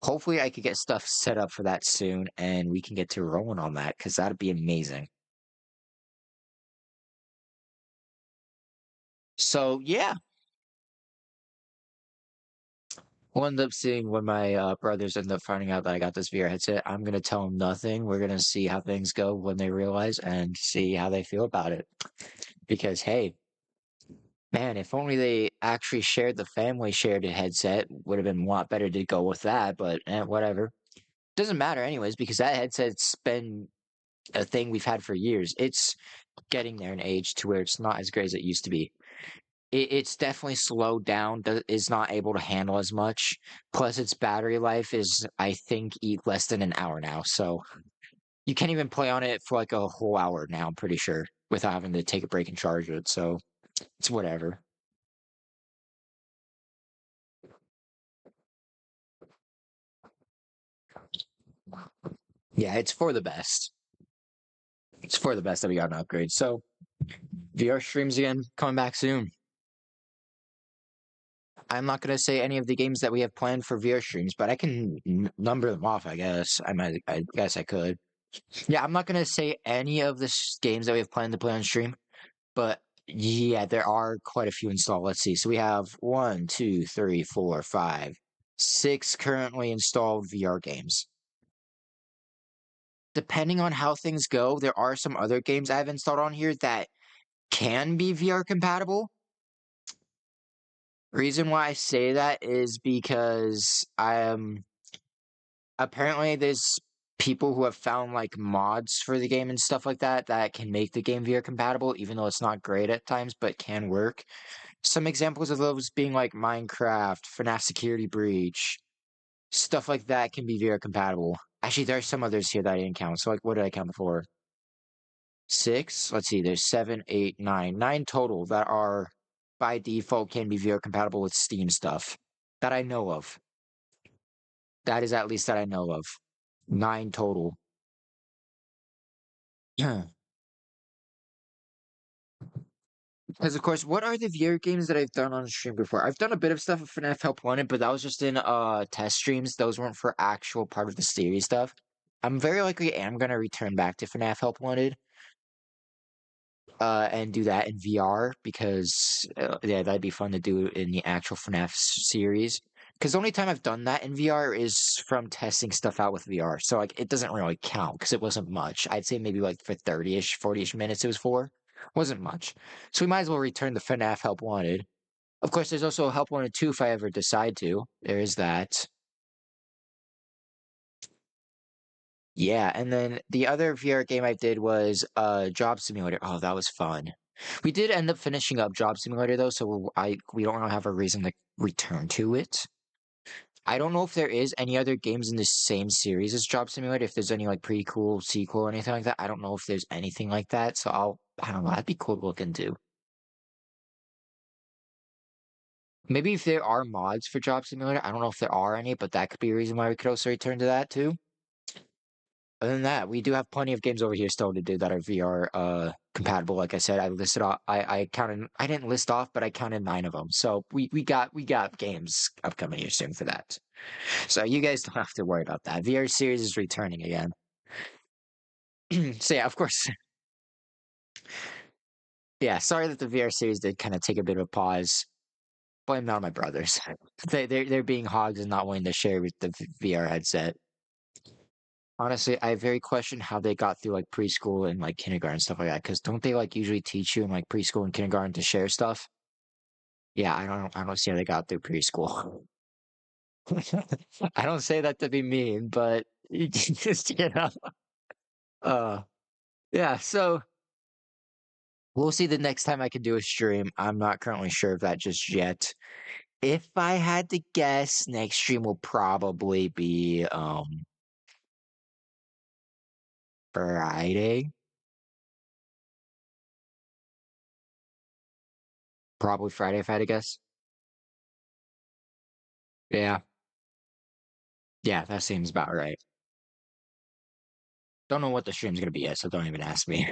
hopefully I could get stuff set up for that soon and we can get to rolling on that because that'd be amazing. So yeah, we'll end up seeing when my brothers end up finding out that I got this VR headset. I'm gonna tell them nothing. We're gonna see how things go when they realize and see how they feel about it. Because hey, man, if only they actually shared the family shared a headset, would have been a lot better to go with that, but whatever. Doesn't matter anyways, because that headset's been a thing we've had for years. It's getting there in age to where it's not as great as it used to be. It's definitely slowed down, is not able to handle as much. Plus, its battery life is, I think, less than an hour now. So you can't even play on it for like a whole hour now, I'm pretty sure, without having to take a break and charge it. So it's whatever. Yeah, it's for the best. It's for the best that we got an upgrade. So VR streams again coming back soon. I'm not gonna say any of the games that we have planned for VR streams, but I can number them off. I guess I guess I could. Yeah, I'm not gonna say any of the games that we have planned to play on stream, but yeah, there are quite a few installed. Let's see. So we have one, two, three, four, five, six currently installed VR games. Depending on how things go, there are some other games I have installed on here that can be VR compatible. Reason why I say that is because I am apparently there's people who have found like mods for the game and stuff like that that can make the game VR compatible, even though it's not great at times, but can work. Some examples of those being like Minecraft, FNAF Security Breach, stuff like that can be VR compatible. Actually, there are some others here that I didn't count. So like, what did I count before? Six? Let's see. There's seven, eight, nine, nine total that are by default can be VR compatible with Steam stuff that I know of. That is at least that I know of. Nine total. Because of course, what are the VR games that I've done on stream before? I've done a bit of stuff with FNAF Help Wanted, but that was just in test streams. Those weren't for actual part of the series stuff. I'm very likely am gonna return back to FNAF Help Wanted, and do that in VR because yeah, that'd be fun to do in the actual FNAF series. Because the only time I've done that in VR is from testing stuff out with VR, so like it doesn't really count because it wasn't much. I'd say maybe like for 30-ish, 40-ish minutes it was for. Wasn't much. So we might as well return the FNAF Help Wanted. Of course, there's also Help Wanted 2 if I ever decide to. There is that. Yeah, and then the other VR game I did was Job Simulator. Oh, that was fun. We did end up finishing up Job Simulator though, so we don't really have a reason to return to it. I don't know if there is any other games in the same series as Job Simulator, if there's any like pretty cool sequel or anything like that. I don't know if there's anything like that, so I don't know, that'd be cool to look into. Maybe if there are mods for Job Simulator, I don't know if there are any, but that could be a reason why we could also return to that too. Other than that, we do have plenty of games over here still to do that are VR compatible. Like I said, I listed off. I counted. I didn't list off, but I counted nine of them. So we got games upcoming here soon for that. So you guys don't have to worry about that. VR series is returning again. So yeah, of course. Yeah, sorry that the VR series did kind of take a bit of a pause. Blame that on my brothers. They're being hogs and not wanting to share with the VR headset. Honestly, I very question how they got through like preschool and like kindergarten stuff like that. Because don't they like usually teach you in like preschool and kindergarten to share stuff? Yeah, I don't see how they got through preschool. I don't say that to be mean, but you just uh, yeah. So we'll see the next time I can do a stream. I'm not currently sure of that just yet. If I had to guess, next stream will probably be Friday. Probably Friday if I had to guess. Yeah. Yeah, that seems about right. Don't know what the stream's gonna be yet, so don't even ask me.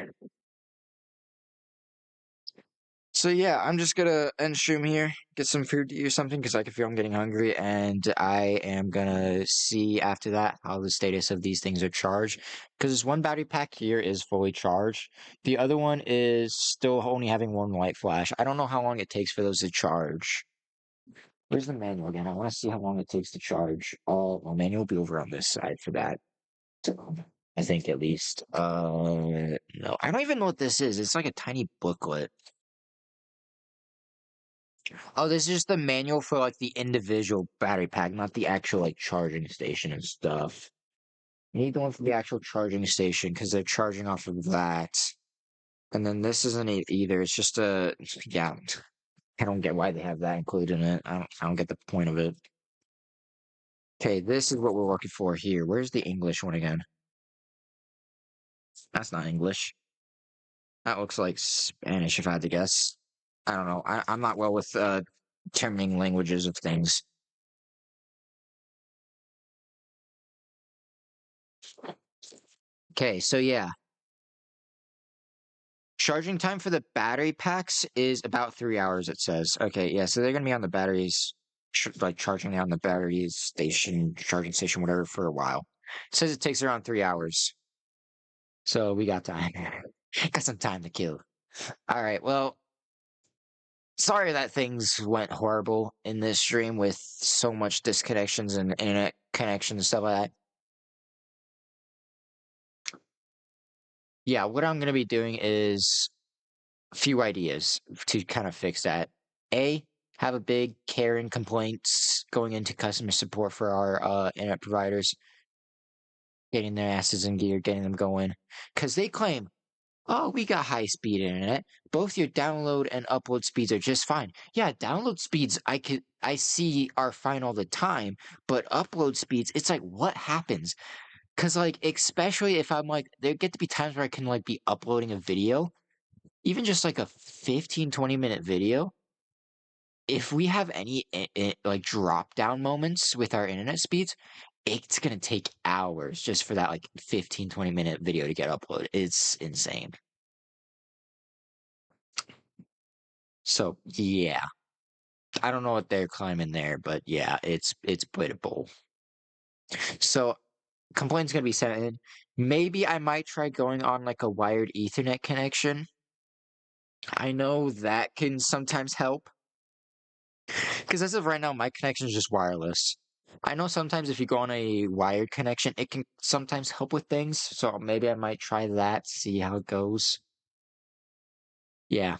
So yeah, I'm just gonna end stream here, get some food to eat or something, because I can feel I'm getting hungry, and I am gonna see after that how the status of these things are charged. Because this one battery pack here is fully charged. The other one is still only having one light flash. I don't know how long it takes for those to charge. Where's the manual again? I want to see how long it takes to charge. Oh, well, manual will be over on this side for that. I think at least. No, I don't even know what this is. It's like a tiny booklet. Oh, this is just the manual for like the individual battery pack, not the actual like charging station and stuff. You need the one for the actual charging station because they're charging off of that. And then this isn't it either. It's just a yeah. I don't get why they have that included in it. I don't get the point of it. Okay, this is what we're looking for here. Where's the English one again? That's not English. That looks like Spanish if I had to guess. I don't know. I'm not well with terming languages of things. Okay, so yeah. Charging time for the battery packs is about 3 hours, it says. Okay, yeah, so they're gonna be on the batteries, like charging on the battery station, charging station, whatever, for a while. It says it takes around 3 hours. So we got time. Got some time to kill. All right, well, sorry that things went horrible in this stream with so much disconnections and internet connections and stuff like that. Yeah, what I'm gonna be doing is a few ideas to kind of fix that. A, have a big Karen complaints going into customer support for our internet providers, getting their asses in gear, getting them going. Because they claim, oh, we got high speed internet. Both your download and upload speeds are just fine. Yeah, download speeds I see are fine all the time, but upload speeds, it's like what happens? Cause like especially if I'm like there get to be times where I can like be uploading a video, even just like a 15-20 minute video, if we have any like drop down moments with our internet speeds, it's gonna take hours just for that like 15-20 minute video to get uploaded. It's insane. So yeah, I don't know what they're climbing there, but yeah, it's playable. So complaint's gonna be sent in. Maybe I might try going on like a wired Ethernet connection. I know that can sometimes help. Because as of right now, my connection is just wireless. I know sometimes if you go on a wired connection, it can sometimes help with things. So maybe I might try that, see how it goes. Yeah.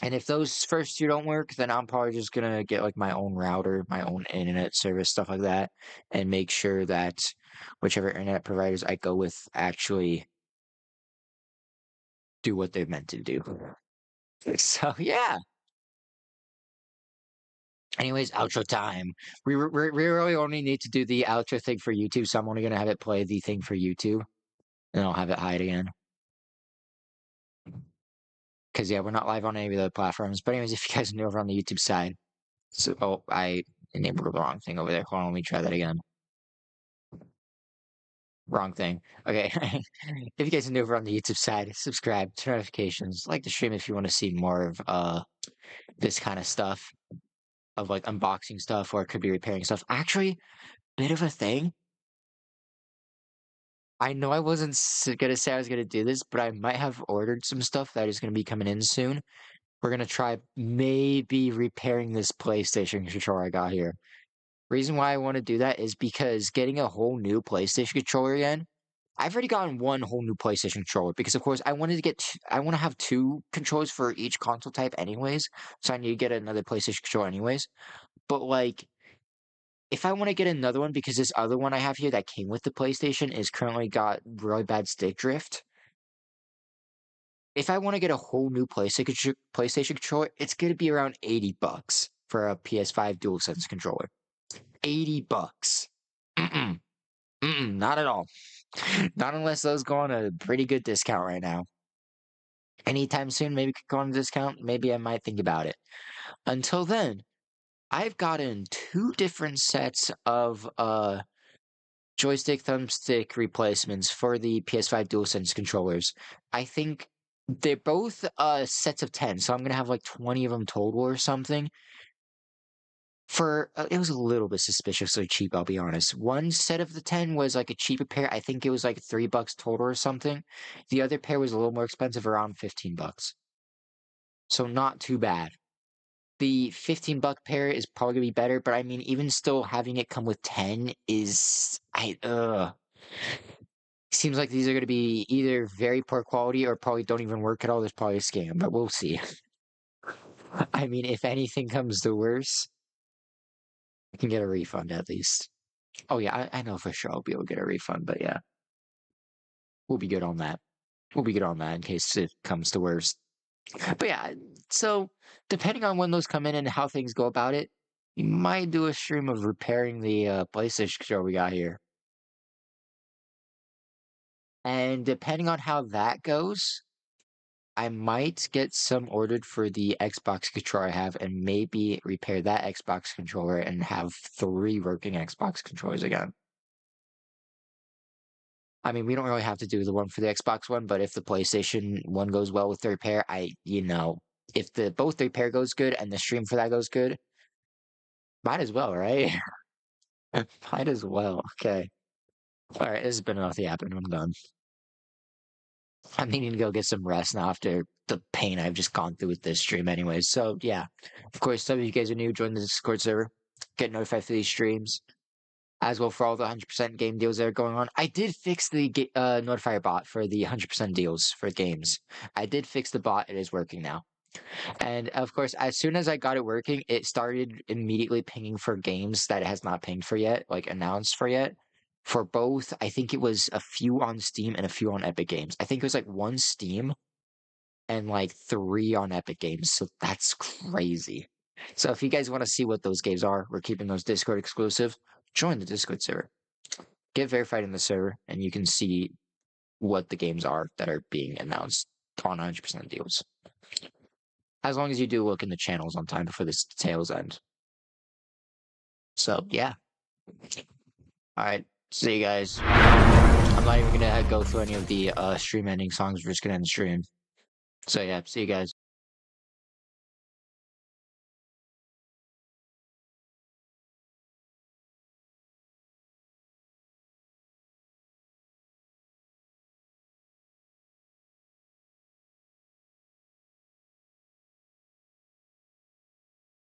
And if those first two don't work, then I'm probably just gonna get like my own router, my own internet service, stuff like that, and make sure that whichever internet providers I go with actually do what they're meant to do. So yeah. Anyways, outro time. We really only need to do the outro thing for YouTube, so I'm only gonna have it play the thing for YouTube, and I'll have it hide again. Because yeah, we're not live on any of the other platforms. But anyways, if you guys are new over on the YouTube side, so oh, I enabled the wrong thing over there. Hold on, let me try that again. Wrong thing. Okay. If you guys are new over on the YouTube side, subscribe, turn notifications, like the stream if you want to see more of this kind of stuff, of like unboxing stuff, or it could be repairing stuff. Actually, bit of a thing. I know I wasn't gonna say I was gonna do this, but I might have ordered some stuff that is gonna be coming in soon. We're gonna try maybe repairing this PlayStation controller I got here. Reason why I want to do that is because getting a whole new PlayStation controller again. I've already gotten one whole new PlayStation controller because, of course, I wanted to get. I want to have two controllers for each console type, anyways. So I need to get another PlayStation controller, anyways. But like, if I want to get another one because this other one I have here that came with the PlayStation is currently got really bad stick drift. If I want to get a whole new PlayStation controller, it's gonna be around $80 for a PS5 DualSense controller. $80. Mm-mm. Mm-mm, not at all. Not unless those go on a pretty good discount right now. Anytime soon, maybe could go on a discount. Maybe I might think about it. Until then, I've gotten two different sets of joystick thumbstick replacements for the PS5 DualSense controllers. I think they're both sets of 10, so I'm gonna have like 20 of them total or something. It was a little bit suspiciously cheap, I'll be honest. One set of the 10 was like a cheaper pair. I think it was like $3 total or something. The other pair was a little more expensive, around $15. So not too bad. The $15 pair is probably gonna be better, but I mean, even still having it come with 10 is seems like these are gonna be either very poor quality or probably don't even work at all. There's probably a scam, but we'll see. I mean, if anything comes to worse, I can get a refund at least. Oh yeah, I know for sure I'll be able to get a refund, but yeah, we'll be good on that. We'll be good on that in case it comes to worse. But yeah, so depending on when those come in and how things go about it, we might do a stream of repairing the PlayStation controller we got here. And depending on how that goes, I might get some ordered for the Xbox controller I have and maybe repair that Xbox controller and have 3 working Xbox controllers again. I mean, we don't really have to do the one for the Xbox one, but if the PlayStation one goes well with the repair, if the both the repair goes good and the stream for that goes good, might as well, right? Might as well. Okay. All right, this has been enough yapping. I'm done. I'm needing to go get some rest now after the pain I've just gone through with this stream, anyways. So yeah, of course, some of you guys are new, join the Discord server, get notified for these streams, as well for all the 100% game deals that are going on. I did fix the notifier bot for the 100% deals for games. I did fix the bot. It is working now. And of course, as soon as I got it working, it started immediately pinging for games that it has not pinged for yet, like announced for yet. For both, I think it was a few on Steam and a few on Epic Games. I think it was like 1 Steam and like 3 on Epic Games. So that's crazy. So if you guys want to see what those games are, we're keeping those Discord exclusive. Join the Discord server. Get verified in the server, and you can see what the games are that are being announced on 100% deals. As long as you do look in the channels on time before this tails end. So, yeah. Alright, see you guys. I'm not even gonna go through any of the stream ending songs. We're just gonna end the stream. So, yeah, see you guys.